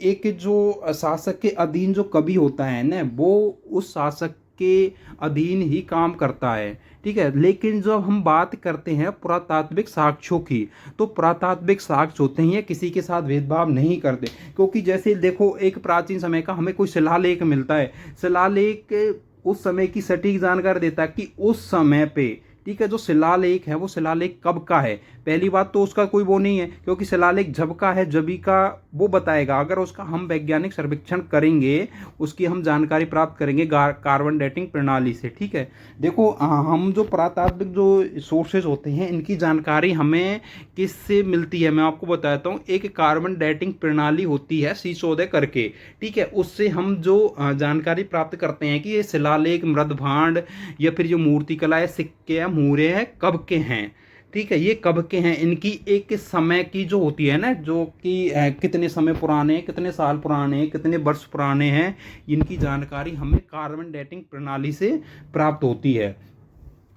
एक जो शासक के अधीन जो कवि होता है ना, वो उस शासक के अधीन ही काम करता है। ठीक है, लेकिन जब हम बात करते हैं पुरातात्विक साक्ष्यों की, तो पुरातात्विक साक्ष्य होते हैं किसी के साथ भेदभाव नहीं करते। क्योंकि जैसे देखो, एक प्राचीन समय का हमें कोई शिलालेख मिलता है, शिलालेख उस समय की सटीक जानकारी देता है कि उस समय पे, ठीक है, जो शिलालेख है वो शिलालेख कब का है। पहली बात तो उसका कोई वो नहीं है, क्योंकि शिलालेख जब का है जभी का वो बताएगा। अगर उसका हम वैज्ञानिक सर्वेक्षण करेंगे, उसकी हम जानकारी प्राप्त करेंगे कार्बन डेटिंग प्रणाली से। ठीक है, देखो, हम जो पुरातात्विक जो सोर्सेज होते हैं इनकी जानकारी हमें किससे मिलती है, मैं आपको बताता हूँ। एक कार्बन डेटिंग प्रणाली होती है सीसोदे करके, ठीक है, उससे हम जो जानकारी प्राप्त करते हैं कि ये शिलालेख, मृदभांड या फिर जो मूर्तिकला है, सिक्के या मुहरे हैं, कब के हैं। ठीक है, ये कब के हैं, इनकी एक समय की जो होती है ना, जो कि कितने समय पुराने, कितने साल पुराने, कितने वर्ष पुराने हैं, इनकी जानकारी हमें कार्बन डेटिंग प्रणाली से प्राप्त होती है।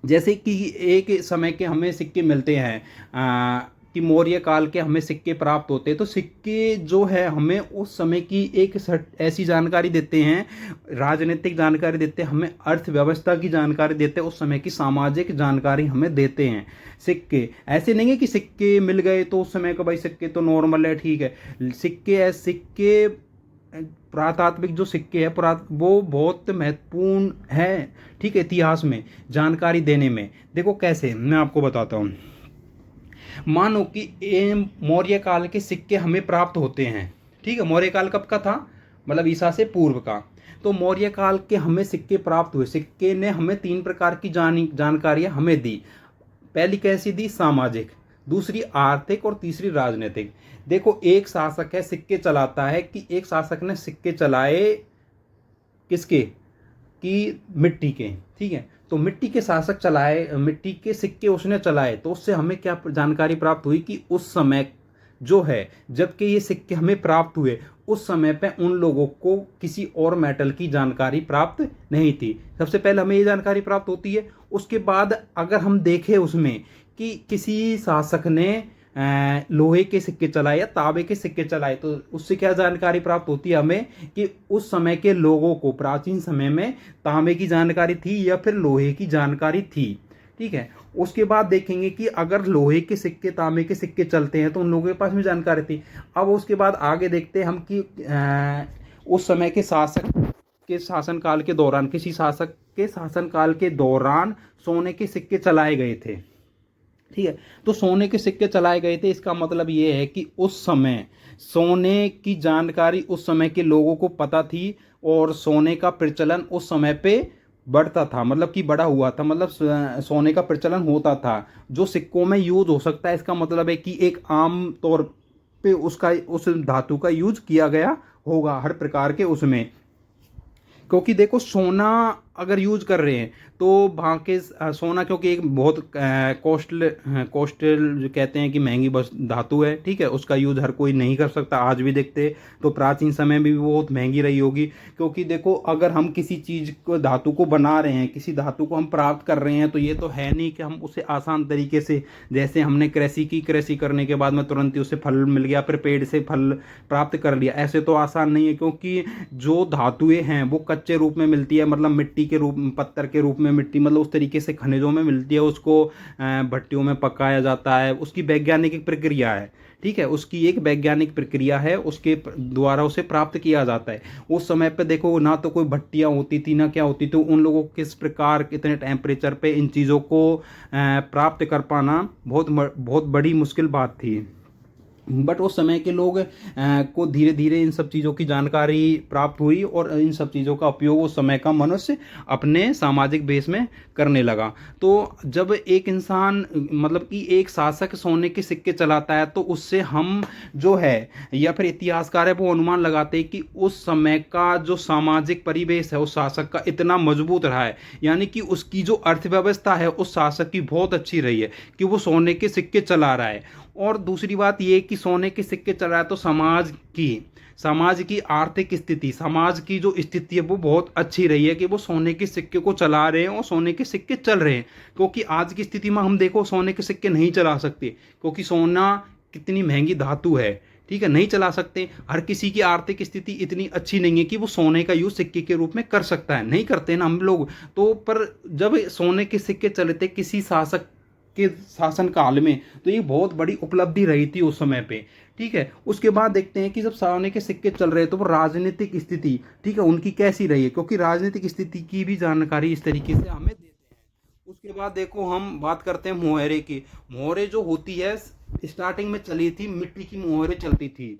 जैसे कि एक समय के हमें सिक्के मिलते हैं, कि मौर्य काल के हमें सिक्के प्राप्त होते हैं, तो सिक्के जो है हमें उस समय की एक ऐसी जानकारी देते हैं, राजनीतिक जानकारी देते हैं, हमें अर्थव्यवस्था की जानकारी देते हैं, उस समय की सामाजिक जानकारी हमें देते हैं सिक्के। ऐसे नहीं है कि सिक्के मिल गए तो उस समय का भाई सिक्के तो नॉर्मल है, ठीक है, सिक्के पुरातात्विक जो सिक्के हैं वो बहुत महत्वपूर्ण है, ठीक है, इतिहास में जानकारी देने में। देखो कैसे, मैं आपको बताता हूँ। मानो कि मौर्य काल के सिक्के हमें प्राप्त होते हैं, ठीक है। मौर्य काल कब का था, मतलब ईसा से पूर्व का। तो मौर्य काल के हमें सिक्के प्राप्त हुए। सिक्के ने हमें 3 प्रकार की जानकारियां हमें दी। पहली कैसी दी, सामाजिक, दूसरी आर्थिक और तीसरी राजनीतिक। देखो एक शासक है, सिक्के चलाता है, कि एक शासक ने सिक्के चलाए किसके, कि मिट्टी के, ठीक है। तो मिट्टी के शासक चलाए, मिट्टी के सिक्के उसने चलाए, तो उससे हमें क्या जानकारी प्राप्त हुई कि उस समय जो है, जबकि ये सिक्के हमें प्राप्त हुए, उस समय पे उन लोगों को किसी और मेटल की जानकारी प्राप्त नहीं थी। सबसे पहले हमें ये जानकारी प्राप्त होती है। उसके बाद अगर हम देखें उसमें कि किसी शासक ने लोहे के सिक्के चलाए या तांबे के सिक्के चलाए, तो उससे क्या जानकारी प्राप्त होती है हमें कि उस समय के लोगों को प्राचीन समय में तांबे की जानकारी थी या फिर लोहे की जानकारी थी, ठीक है। उसके बाद देखेंगे कि अगर लोहे के सिक्के तांबे के सिक्के चलते हैं तो उन लोगों के पास भी जानकारी थी। अब उसके बाद आगे देखते हैं हम कि उस समय के शासक के शासनकाल के दौरान, किसी शासक के शासनकाल के दौरान सोने के सिक्के चलाए गए थे, ठीक है। तो सोने के सिक्के चलाए गए थे, इसका मतलब ये है कि उस समय सोने की जानकारी उस समय के लोगों को पता थी और सोने का प्रचलन उस समय पे बढ़ता था, मतलब कि बड़ा हुआ था, मतलब सोने का प्रचलन होता था जो सिक्कों में यूज हो सकता है। इसका मतलब है कि एक आम तौर पे उसका उस धातु का यूज किया गया होगा हर प्रकार के उसमें। क्योंकि देखो सोना अगर यूज कर रहे हैं तो वहाँ के सोना, क्योंकि एक बहुत कोस्टल जो कहते हैं कि महंगी बस धातु है, ठीक है, उसका यूज हर कोई नहीं कर सकता। आज भी देखते तो प्राचीन समय में भी बहुत महंगी रही होगी। क्योंकि देखो अगर हम किसी चीज़ को, धातु को बना रहे हैं, किसी धातु को हम प्राप्त कर रहे हैं, तो ये तो है नहीं कि हम उसे आसान तरीके से, जैसे हमने कृषि की, कृषि करने के बाद में तुरंत ही उसे फल मिल गया, फिर पेड़ से फल प्राप्त कर लिया, ऐसे तो आसान नहीं है। क्योंकि जो धातुएं हैं वो कच्चे रूप में मिलती है, मतलब मिट्टी के रूप, पत्थर के रूप में मिट्टी, मतलब उस तरीके से खनिजों में मिलती है। उसको भट्टियों में पकाया जाता है, उसकी वैज्ञानिक एक प्रक्रिया है, ठीक है, उसकी एक वैज्ञानिक प्रक्रिया है, उसके द्वारा उसे प्राप्त किया जाता है। उस समय पे देखो ना तो कोई भट्टियाँ होती थी ना क्या होती, तो उन लोगों को किस प्रकार कितने टेम्परेचर पे इन चीज़ों को प्राप्त कर पाना बहुत बड़ी मुश्किल बात थी। बट उस समय के लोग को धीरे धीरे इन सब चीज़ों की जानकारी प्राप्त हुई और इन सब चीज़ों का उपयोग उस समय का मनुष्य अपने सामाजिक बेस में करने लगा। तो जब एक इंसान, मतलब कि एक शासक सोने के सिक्के चलाता है, तो उससे हम जो है या फिर इतिहासकार है वो अनुमान लगाते हैं कि उस समय का जो सामाजिक परिवेश है उस शासक का इतना मजबूत रहा है, यानी कि उसकी जो अर्थव्यवस्था है उस शासक की बहुत अच्छी रही है कि वो सोने के सिक्के चला रहा है। और दूसरी बात ये कि सोने के सिक्के चल रहा है तो समाज की आर्थिक स्थिति, समाज की जो स्थिति है वो बहुत अच्छी रही है कि वो सोने के सिक्के को चला रहे हैं और सोने के सिक्के चल रहे हैं। क्योंकि आज की स्थिति में हम देखो सोने के सिक्के नहीं चला सकते, क्योंकि सोना कितनी महंगी धातु है, ठीक है, नहीं चला सकते। हर किसी की आर्थिक स्थिति इतनी अच्छी नहीं है कि वो सोने का यूज सिक्के के रूप में कर सकता है, नहीं करते ना हम लोग। तो पर जब सोने के सिक्के चले थे किसी शासक के शासन काल में, तो ये बहुत बड़ी उपलब्धि रही थी उस समय पे, ठीक है। उसके बाद देखते हैं कि जब सोने के सिक्के चल रहे हैं तो वो राजनीतिक स्थिति, ठीक है, उनकी कैसी रही है, क्योंकि राजनीतिक स्थिति की भी जानकारी इस तरीके से हमें देते हैं। उसके बाद देखो हम बात करते हैं मोहरे की। मोहरे जो होती है, स्टार्टिंग में चली थी मिट्टी की मोहरे चलती थी,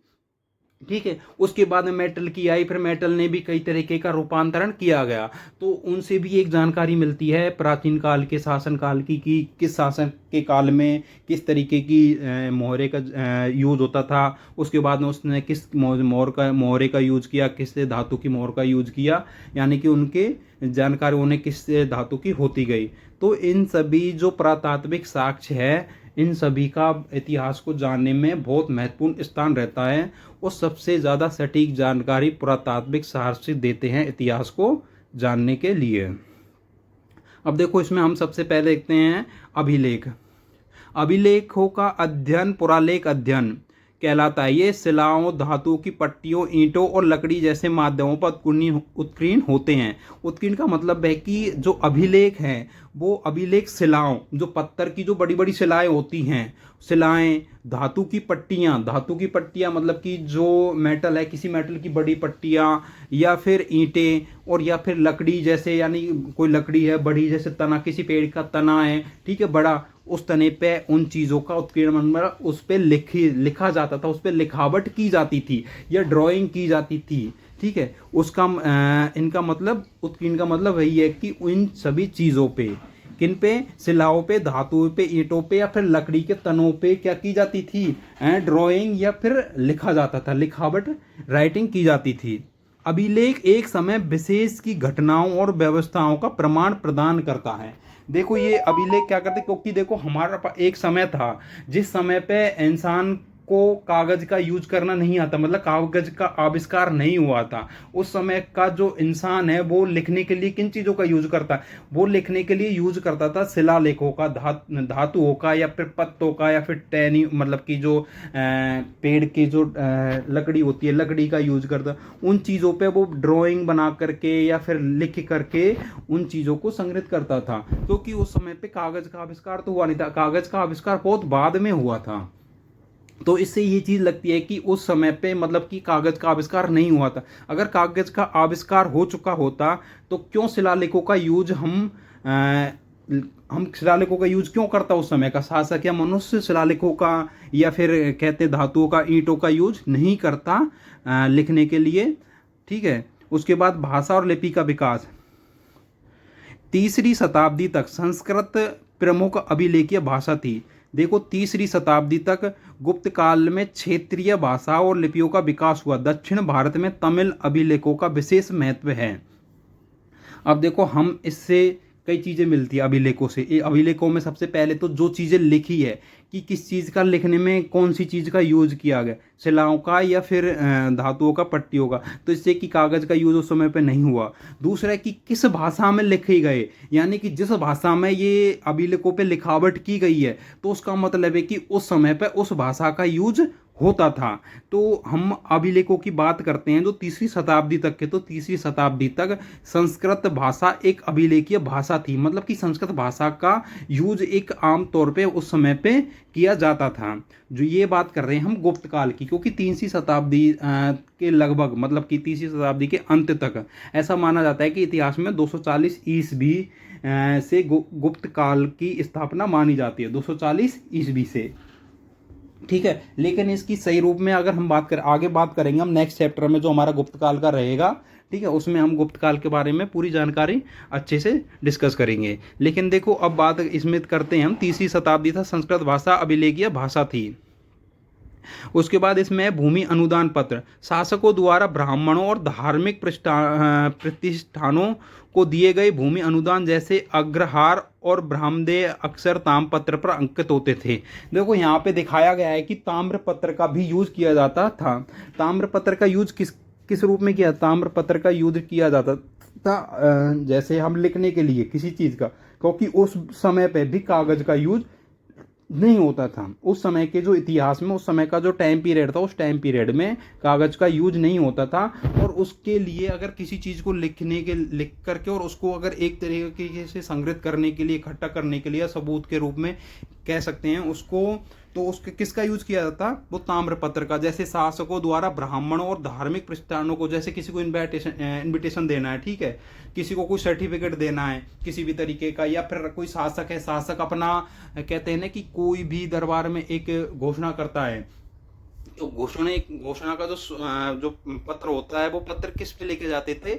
ठीक है। उसके बाद में मेटल की आई, फिर मेटल ने भी कई तरीके का रूपांतरण किया गया, तो उनसे भी एक जानकारी मिलती है प्राचीन काल के शासन काल की कि किस शासन के काल में किस तरीके की मोहरे का यूज होता था। उसके बाद में उसने किस मोहरे का यूज किया, किस धातु की मोहर का यूज किया, यानी कि उनके जानकारी उन्हें किस धातु की होती गई। तो इन सभी जो पुरातात्विक साक्ष्य है, इन सभी का इतिहास को जानने में बहुत महत्वपूर्ण स्थान रहता है और सबसे ज़्यादा सटीक जानकारी पुरातात्विक साक्ष्य देते हैं इतिहास को जानने के लिए। अब देखो इसमें हम सबसे पहले देखते हैं अभिलेख। अभिलेखों का अध्ययन पुरालेख अध्ययन कहलाता है। ये शिलाओं, धातुओं की पट्टियों, ईंटों और लकड़ी जैसे माध्यमों पर उत्कीर्ण होते हैं। उत्कीर्ण का मतलब है कि जो अभिलेख हैं वो अभिलेख शिलाओं, जो पत्थर की जो बड़ी बड़ी शिलाएं होती हैं, शिलाएं, धातु की पट्टियाँ मतलब कि जो मेटल है, किसी मेटल की बड़ी पट्टियाँ या फिर ईंटें, और या फिर लकड़ी, जैसे यानी कोई लकड़ी है बड़ी, जैसे तना, किसी पेड़ का तना है, ठीक है, बड़ा, उस तने पे उन चीज़ों का उत्कीर्णन मतलब उस पर लिखा जाता था, उस पर लिखावट की जाती थी या ड्राइंग की जाती थी, ठीक है। उसका इनका मतलब उत्कीर्ण का मतलब वही है कि इन सभी चीज़ों पे, किन पे, शिलाओं पे, धातुओं पे, ईंटों पे या फिर लकड़ी के तनों पे क्या की जाती थी, ड्राइंग या फिर लिखा जाता था, लिखावट, राइटिंग की जाती थी। अभिलेख एक समय विशेष की घटनाओं और व्यवस्थाओं का प्रमाण प्रदान करता है। देखो ये अभिलेख क्या करते, क्योंकि देखो हमारा एक समय था जिस समय पे इंसान को कागज का यूज करना नहीं आता, मतलब कागज का आविष्कार नहीं हुआ था। उस समय का जो इंसान है वो लिखने के लिए किन चीजों का यूज करता है, वो लिखने के लिए यूज करता था शिलालेखों का, धातुओं का या फिर पत्तों का या फिर टहनी मतलब कि जो पेड़ की जो लकड़ी होती है, लकड़ी का यूज करता। उन चीजों पे वो ड्राइंग बना करके या फिर लिख करके उन चीजों को संग्रहित करता था, क्योंकि उस समय पे कागज का आविष्कार तो हुआ नहीं था, कागज का आविष्कार बहुत बाद में हुआ था। तो इससे ये चीज लगती है कि उस समय पे मतलब कि कागज का आविष्कार नहीं हुआ था। अगर कागज का आविष्कार हो चुका होता तो क्यों शिलालेखों का यूज हम शिलालेखों का यूज क्यों करता उस समय का शासक या मनुष्य शिलालेखों का या फिर कहते धातुओं का, ईंटों का यूज नहीं करता लिखने के लिए, ठीक है। उसके बाद भाषा और लिपि का विकास। 3री शताब्दी तक संस्कृत प्रमुख अभिलेखीय भाषा थी। देखो 3री शताब्दी तक गुप्त काल में क्षेत्रीय भाषा और लिपियों का विकास हुआ। दक्षिण भारत में तमिल अभिलेखों का विशेष महत्व है। अब देखो हम इससे कई चीज़ें मिलती है अभिलेखों से। ये अभिलेखों में सबसे पहले तो जो चीज़ें लिखी है कि किस चीज़ का लिखने में कौन सी चीज़ का यूज किया गया, शिलाओं का या फिर धातुओं का, पट्टियों का, तो इससे कि कागज़ का यूज उस समय पे नहीं हुआ। दूसरा है कि किस भाषा में लिखे गए, यानी कि जिस भाषा में ये अभिलेखों पे लिखावट की गई है तो उसका मतलब है कि उस समय पे उस भाषा का यूज होता था। तो हम अभिलेखों की बात करते हैं जो 3री शताब्दी तक के, तो 3री शताब्दी तक संस्कृत भाषा एक अभिलेखीय भाषा थी, मतलब कि संस्कृत भाषा का यूज एक आम तौर पे उस समय पे किया जाता था। जो ये बात कर रहे हैं हम गुप्त काल की, क्योंकि 3री शताब्दी के लगभग मतलब कि 3री शताब्दी के अंत तक ऐसा माना जाता है कि इतिहास में 240 ईस्वी से गुप्त काल की स्थापना मानी जाती है, 240 ईस्वी से, ठीक है। लेकिन इसकी सही रूप में अगर हम बात करें, आगे बात करेंगे हम नेक्स्ट चैप्टर में जो हमारा गुप्त काल का रहेगा, ठीक है, उसमें हम गुप्त काल के बारे में पूरी जानकारी अच्छे से डिस्कस करेंगे। लेकिन देखो अब बात इसमें करते हैं हम, 3री शताब्दी था संस्कृत भाषा अभिलेखीय भाषा थी। उसके बाद इसमें भूमि अनुदान पत्र, शासकों द्वारा ब्राह्मणों और धार्मिक प्रतिष्ठानों को दिए गए भूमि अनुदान जैसे अग्रहार और ब्राह्मदेय अक्सर ताम्रपत्र पर अंकित होते थे। देखो यहाँ पे दिखाया गया है कि ताम्रपत्र का भी यूज किया जाता था। ताम्रपत्र का यूज किस किस रूप में किया, ताम्रपत्र का यूज किया जाता था जैसे हम लिखने के लिए किसी चीज़ का, क्योंकि उस समय पे भी कागज का यूज नहीं होता था। उस समय के जो इतिहास में, उस समय का जो टाइम पीरियड था, उस टाइम पीरियड में कागज का यूज नहीं होता था। और उसके लिए अगर किसी चीज़ को लिख करके और उसको अगर एक तरीके से संग्रहित करने के लिए, इकट्ठा करने के लिए सबूत के रूप में कह सकते हैं उसको, तो उसके किसका यूज किया जाता, वो ताम्रपत्र का। जैसे शासकों द्वारा ब्राह्मणों और धार्मिक प्रतिष्ठानों को, जैसे किसी को इन्विटेशन देना है, ठीक है, किसी को कोई सर्टिफिकेट देना है किसी भी तरीके का, या फिर कोई शासक है, शासक अपना कहते हैं ना कि कोई भी दरबार में एक घोषणा करता है, तो घोषणा का जो पत्र होता है, वो पत्र किस पे लेके जाते थे,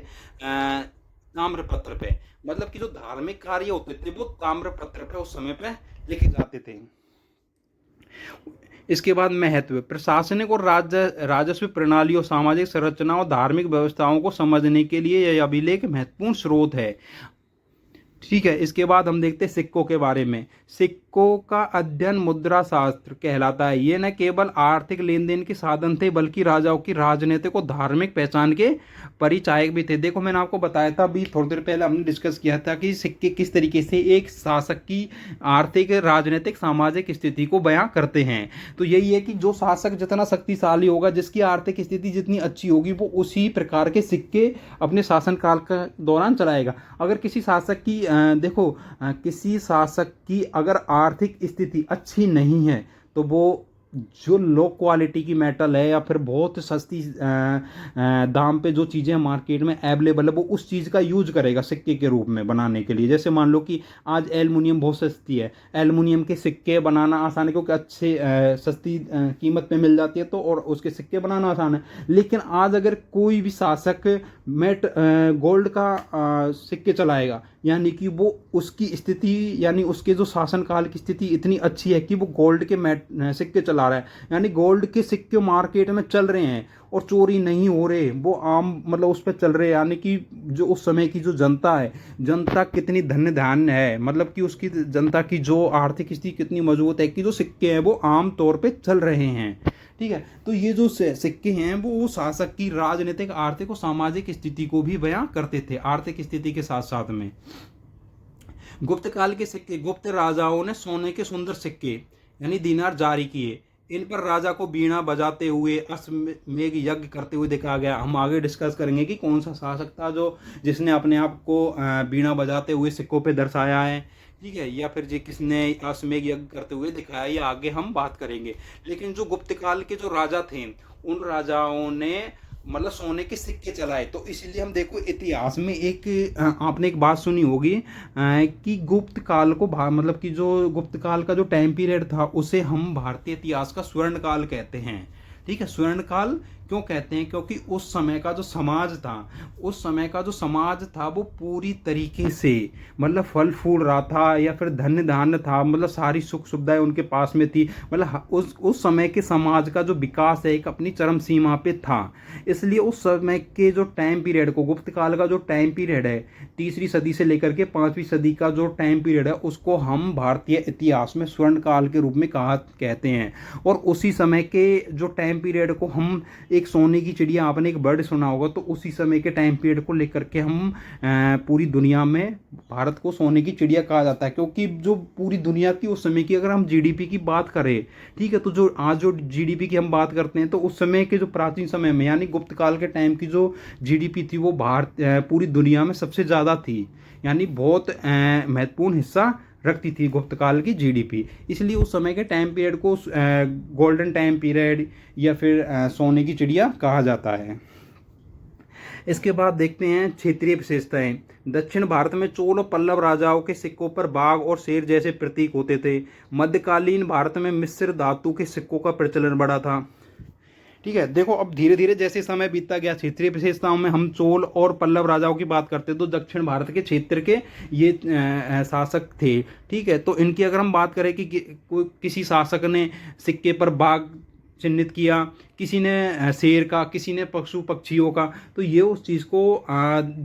ताम्रपत्र पे। मतलब कि जो धार्मिक कार्य होते थे वो ताम्रपत्र पे उस समय पे लिखे जाते थे। इसके बाद महत्व, प्रशासनिक और राजस्व प्रणालियों, सामाजिक संरचना और धार्मिक व्यवस्थाओं को समझने के लिए यह अभिलेख महत्वपूर्ण स्रोत है, ठीक है। इसके बाद हम देखते हैं सिक्कों के बारे में। सिक्कों का अध्ययन मुद्रा शास्त्र कहलाता है। ये न केवल आर्थिक लेन देन के साधन थे बल्कि राजाओं की राजनीतिक और धार्मिक पहचान के परिचायक भी थे। देखो मैंने आपको बताया था अभी थोड़ी देर पहले, हमने डिस्कस किया था कि सिक्के किस तरीके से एक शासक की आर्थिक, राजनीतिक, सामाजिक स्थिति को बयां करते हैं। तो यही है कि जो शासक जितना शक्तिशाली होगा, जिसकी आर्थिक स्थिति जितनी अच्छी होगी, वो उसी प्रकार के सिक्के अपने शासनकाल के दौरान चलाएगा। अगर किसी शासक की किसी शासक की अगर आर्थिक स्थिति अच्छी नहीं है तो वो जो लो क्वालिटी की मेटल है या फिर बहुत सस्ती दाम पे जो चीज़ें मार्केट में अवेलेबल है वो उस चीज़ का यूज करेगा सिक्के के रूप में बनाने के लिए। जैसे मान लो कि आज एल्युमिनियम बहुत सस्ती है, एल्युमिनियम के सिक्के बनाना आसान है क्योंकि अच्छे सस्ती कीमत पे मिल जाती है, तो और उसके सिक्के बनाना आसान है। लेकिन आज अगर कोई भी शासक गोल्ड का सिक्के चलाएगा, यानी कि वो उसकी स्थिति यानी उसके जो शासनकाल की स्थिति इतनी अच्छी है कि वो गोल्ड के सिक्के चला रहा है, यानी गोल्ड के सिक्के मार्केट में चल रहे हैं और चोरी नहीं हो रहे, वो आम मतलब उस पर चल रहे हैं। यानी कि जो उस समय की जो जनता है, जनता कितनी धन्य धान्य है, मतलब कि उसकी जनता की जो आर्थिक स्थिति कितनी मजबूत है कि जो सिक्के हैं वो आम तौर पे चल रहे हैं। ठीक है, तो ये जो सिक्के हैं वो शासक की राजनीतिक, आर्थिक और सामाजिक स्थिति को भी बयां करते थे, आर्थिक स्थिति के साथ साथ में। गुप्त काल के सिक्के, गुप्त राजाओं ने सोने के सुंदर सिक्के यानी दीनार जारी किए। इन पर राजा को बीणा बजाते हुए, अश्वमेध यज्ञ करते हुए दिखाया गया। हम आगे डिस्कस करेंगे कि कौन सा शासक था जो जिसने अपने आप को बीणा बजाते हुए सिक्कों पे दर्शाया है, ठीक है, या फिर जी किसने अश्वमेध यज्ञ करते हुए दिखाया, ये आगे हम बात करेंगे। लेकिन जो गुप्त काल के जो राजा थे, उन राजाओं ने मतलब सोने के सिक्के चलाए। तो इसलिए हम देखो इतिहास में एक आपने एक बात सुनी होगी कि गुप्त काल को मतलब कि जो गुप्त काल का जो टाइम पीरियड था उसे हम भारतीय इतिहास का स्वर्ण काल कहते हैं। ठीक है, स्वर्ण काल क्यों कहते हैं? क्योंकि उस समय का जो समाज था, उस समय का जो समाज था वो पूरी तरीके से मतलब फल फूल रहा था, या फिर धन्य धान्य था, मतलब सारी सुख सुविधाएं उनके पास में थी। मतलब उस समय के समाज का जो विकास है एक अपनी चरम सीमा पे था। इसलिए उस समय के जो टाइम पीरियड को, गुप्त काल का जो टाइम पीरियड है, तीसरी सदी से लेकर के 5वीं सदी का जो टाइम पीरियड है, उसको हम भारतीय इतिहास में स्वर्ण काल के रूप में कहते हैं। और उसी समय के जो टाइम पीरियड को हम, एक सोने की चिड़िया आपने एक बर्ड सुना होगा, तो उसी समय के टाइम पीरियड को लेकर के हम पूरी दुनिया में भारत को सोने की चिड़िया कहा जाता है। क्योंकि जो पूरी दुनिया की उस समय की अगर हम जीडीपी की बात करें, ठीक है, तो जो आज जो जीडीपी की हम बात करते हैं, तो उस समय के जो प्राचीन समय में यानी गुप्त काल के टाइम की जो जीडीपी थी वो भारत पूरी दुनिया में सबसे ज़्यादा थी, यानी बहुत महत्वपूर्ण हिस्सा रखती थी गुप्त काल की जीडीपी। इसलिए उस समय के टाइम पीरियड को गोल्डन टाइम पीरियड या फिर सोने की चिड़िया कहा जाता है। इसके बाद देखते हैं क्षेत्रीय विशेषताएं। दक्षिण भारत में चोल और पल्लव राजाओं के सिक्कों पर बाघ और शेर जैसे प्रतीक होते थे। मध्यकालीन भारत में मिश्र धातु के सिक्कों का प्रचलन बढ़ा था। ठीक है, देखो अब धीरे धीरे जैसे समय बीतता गया, क्षेत्रीय विशेषताओं में हम चोल और पल्लव राजाओं की बात करते हैं, तो दक्षिण भारत के क्षेत्र के ये शासक थे। ठीक है, तो इनकी अगर हम बात करें कि किसी शासक ने सिक्के पर बाघ चिन्हित किया, किसी ने शेर का, किसी ने पशु पक्षियों का, तो ये उस चीज़ को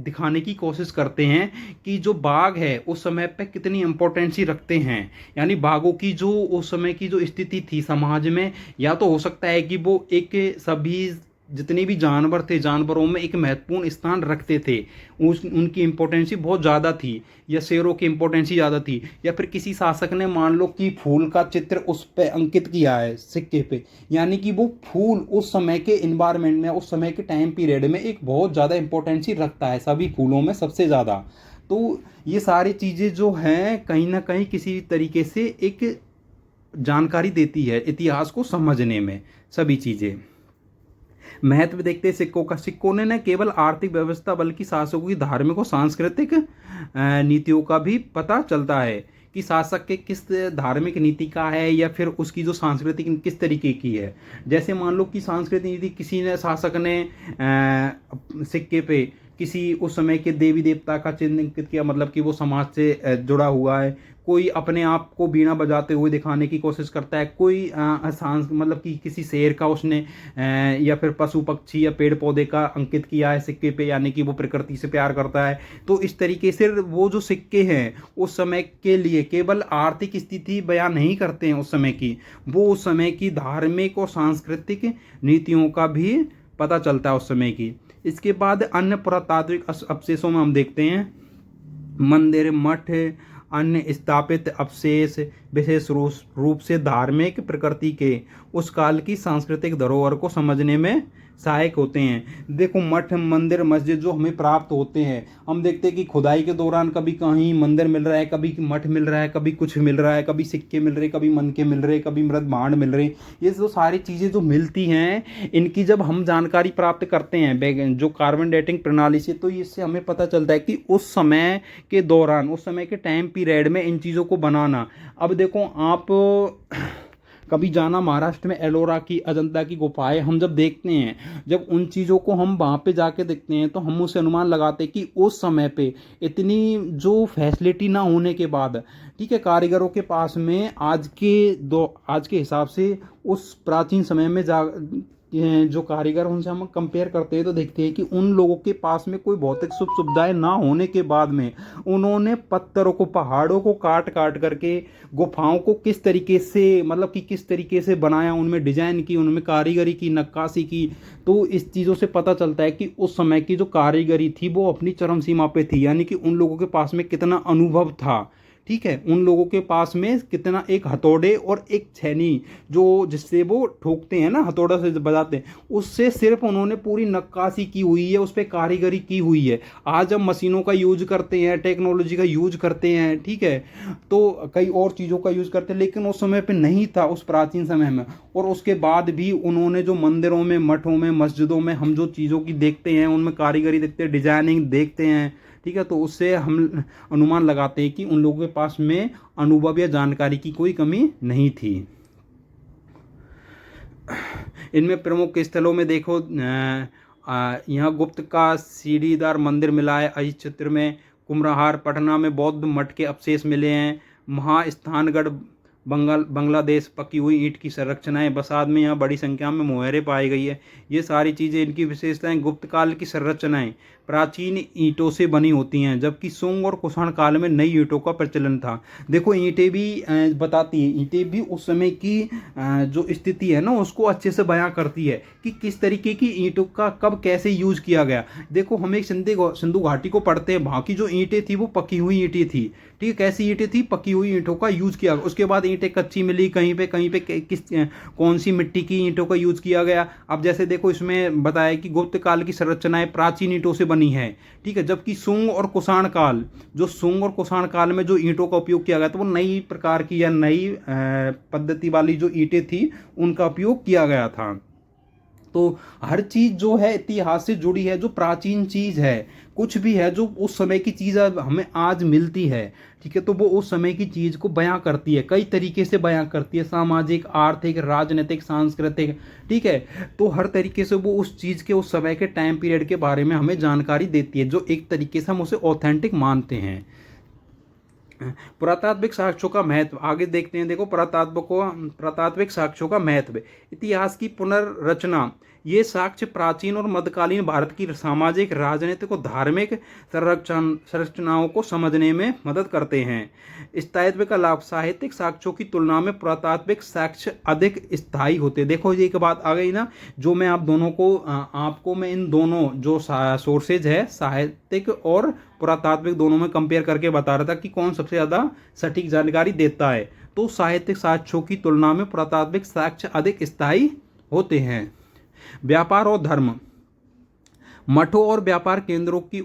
दिखाने की कोशिश करते हैं कि जो बाघ है उस समय पे कितनी इम्पोर्टेंसी रखते हैं। यानी बाघों की जो उस समय की जो स्थिति थी समाज में, या तो हो सकता है कि वो एक सभी जितने भी जानवर थे, जानवरों में एक महत्वपूर्ण स्थान रखते थे, उनकी इम्पोर्टेंसी बहुत ज़्यादा थी, या शेरों की इम्पोर्टेंसी ज़्यादा थी, या फिर किसी शासक ने मान लो कि फूल का चित्र उस पर अंकित किया है सिक्के पे, यानी कि वो फूल उस समय के इन्वायरमेंट में, उस समय के टाइम पीरियड में एक बहुत ज़्यादा इम्पोर्टेंसी रखता है, सभी फूलों में सबसे ज़्यादा। तो ये सारी चीज़ें जो हैं कहीं ना कहीं किसी तरीके से एक जानकारी देती है इतिहास को समझने में, सभी चीज़ें। महत्व देखते हैं सिक्कों का। सिक्कों ने न केवल आर्थिक व्यवस्था बल्कि शासकों की धार्मिक और सांस्कृतिक नीतियों का भी पता चलता है कि शासक के किस धार्मिक नीति का है, या फिर उसकी जो सांस्कृतिक किस तरीके की है। जैसे मान लो कि सांस्कृतिक नीति, किसी ने शासक ने सिक्के पे किसी उस समय के देवी देवता का चिन्ह अंकित किया, मतलब कि वो समाज से जुड़ा हुआ है। कोई अपने आप को बीणा बजाते हुए दिखाने की कोशिश करता है, कोई मतलब कि किसी शेर का उसने या फिर पशु पक्षी या पेड़ पौधे का अंकित किया है सिक्के पे, यानी कि वो प्रकृति से प्यार करता है। तो इस तरीके से वो जो सिक्के हैं उस समय के लिए केवल आर्थिक स्थिति बयान नहीं करते हैं उस समय की, वो उस समय की धार्मिक और सांस्कृतिक नीतियों का भी पता चलता है उस समय की। इसके बाद अन्य पुरातात्विक अवशेषों में हम देखते हैं मंदिर, मठ, अन्य स्थापित अवशेष विशेष रूप से धार्मिक प्रकृति के उस काल की सांस्कृतिक धरोहर को समझने में सहायक होते हैं। देखो मठ मंदिर मस्जिद जो हमें प्राप्त होते हैं, हम देखते हैं कि खुदाई के दौरान कभी कहीं मंदिर मिल रहा है, कभी मठ मिल रहा है, कभी कुछ मिल रहा है, कभी सिक्के मिल रहे, कभी मनके मिल रहे, कभी मृत भांड मिल रहे। ये जो सारी चीज़ें जो मिलती हैं, इनकी जब हम जानकारी प्राप्त करते हैं जो कार्बन डेटिंग प्रणाली से, तो इससे हमें पता चलता है कि उस समय के दौरान, उस समय के टाइम पीरियड में इन चीज़ों को बनाना। अब देखो आप कभी जाना महाराष्ट्र में एलोरा की, अजंता की गुफाएं हम जब देखते हैं, जब उन चीज़ों को हम वहाँ पे जाके देखते हैं, तो हम उसे अनुमान लगाते हैं कि उस समय पे इतनी जो फैसिलिटी ना होने के बाद, ठीक है, कारीगरों के पास में आज के हिसाब से उस प्राचीन समय में ये जो कारीगर, उनसे हम कंपेयर करते हैं तो देखते हैं कि उन लोगों के पास में कोई भौतिक सुख सुविधाएं ना होने के बाद में उन्होंने पत्थरों को, पहाड़ों को काट काट करके गुफाओं को किस तरीके से, मतलब कि किस तरीके से बनाया, उनमें डिजाइन की, उनमें कारीगरी की, नक्काशी की। तो इस चीज़ों से पता चलता है कि उस समय की जो कारीगरी थी वो अपनी चरम सीमा पे थी, यानी कि उन लोगों के पास में कितना अनुभव था, ठीक है, उन लोगों के पास में कितना, एक हथौड़े और एक छेनी जो जिससे वो ठोकते हैं ना, हथौड़ा से बजाते हैं, उससे सिर्फ उन्होंने पूरी नक्काशी की हुई है, उस पर कारीगरी की हुई है। आज हम मशीनों का यूज करते हैं, टेक्नोलॉजी का यूज करते हैं, ठीक है, तो कई और चीज़ों का यूज करते हैं, लेकिन उस समय पे नहीं था, उस प्राचीन समय में। और उसके बाद भी उन्होंने जो मंदिरों में, मठों में, मस्जिदों में हम जो चीज़ों की देखते हैं, उनमें कारीगरी देखते हैं, डिजाइनिंग देखते हैं, ठीक है, तो उससे हम अनुमान लगाते हैं कि उन लोगों के पास में अनुभव या जानकारी की कोई कमी नहीं थी। इनमें प्रमुख स्थलों में देखो, यहाँ गुप्त का सीढ़ीदार मंदिर मिला है इस चित्र में, कुम्हरार पटना में बौद्ध मठ के अवशेष मिले हैं, महास्थानगढ़ बांग्लादेश पकी हुई ईंट की संरचनाएं, बसाद में यहाँ बड़ी संख्या में मोहरें पाई गई है। ये सारी चीज़ें इनकी विशेषताएं। गुप्त काल की संरचनाएं प्राचीन ईंटों से बनी होती हैं, जबकि शुंग और कुषाण काल में नई ईंटों का प्रचलन था। देखो ईंटें भी बताती हैं, ईंटें भी उस समय की जो स्थिति है ना, उसको अच्छे से बयां करती है कि किस तरीके की ईंटों का कब कैसे यूज किया गया। देखो हम एक सिंधु घाटी को पढ़ते हैं, वहाँ की जो ईंटें थी वो पकी हुई ईंटें थी, ठीक है, कैसी ईंटें थी, पकी हुई ईंटों का यूज किया। उसके बाद ईंटें कच्ची मिली, कहीं पे किस कौन सी मिट्टी की ईंटों का यूज किया गया। अब जैसे देखो इसमें बताया कि गुप्त काल की संरचनाएं प्राचीन ईंटों से बनी है, ठीक है, जबकि शुंग और कुषाण काल, जो शुंग और कुषाण काल में जो ईंटों का उपयोग किया गया था वो नई प्रकार की या नई पद्धति वाली जो ईंटें थी उनका उपयोग किया गया था। तो हर चीज़ जो है इतिहास से जुड़ी है, जो प्राचीन चीज़ है, कुछ भी है जो उस समय की चीज़ हमें आज मिलती है, ठीक है, तो वो उस समय की चीज़ को बयां करती है, कई तरीके से बयां करती है, सामाजिक, आर्थिक, राजनीतिक, सांस्कृतिक, ठीक है, तो हर तरीके से वो उस चीज़ के, उस समय के टाइम पीरियड के बारे में हमें जानकारी देती है, जो एक तरीके से हम उसे ऑथेंटिक मानते हैं। पुरातात्विक साक्ष्यों का महत्व आगे देखते हैं। देखो पुरातात्विक साक्ष्यों का महत्व, इतिहास की पुनर्रचना, ये साक्ष्य प्राचीन और मध्यकालीन भारत की सामाजिक, राजनीतिक और धार्मिक संरचनाओं को समझने में मदद करते हैं। स्थायित्व का लाभ, साहित्यिक साक्ष्यों की तुलना में पुरातात्विक साक्ष्य अधिक स्थायी होते हैं। देखो ये एक बात आ गई ना, जो मैं आप दोनों को आपको मैं इन दोनों जो सोर्सेज है, साहित्यिक और पुरातात्विक, दोनों में कंपेयर करके बता रहा था कि कौन सबसे ज़्यादा सटीक जानकारी देता है। तो साहित्यिक साक्ष्यों की तुलना में पुरातात्विक साक्ष्य अधिक स्थायी होते हैं। व्यापार और धर्म, मठों और व्यापार केंद्रों की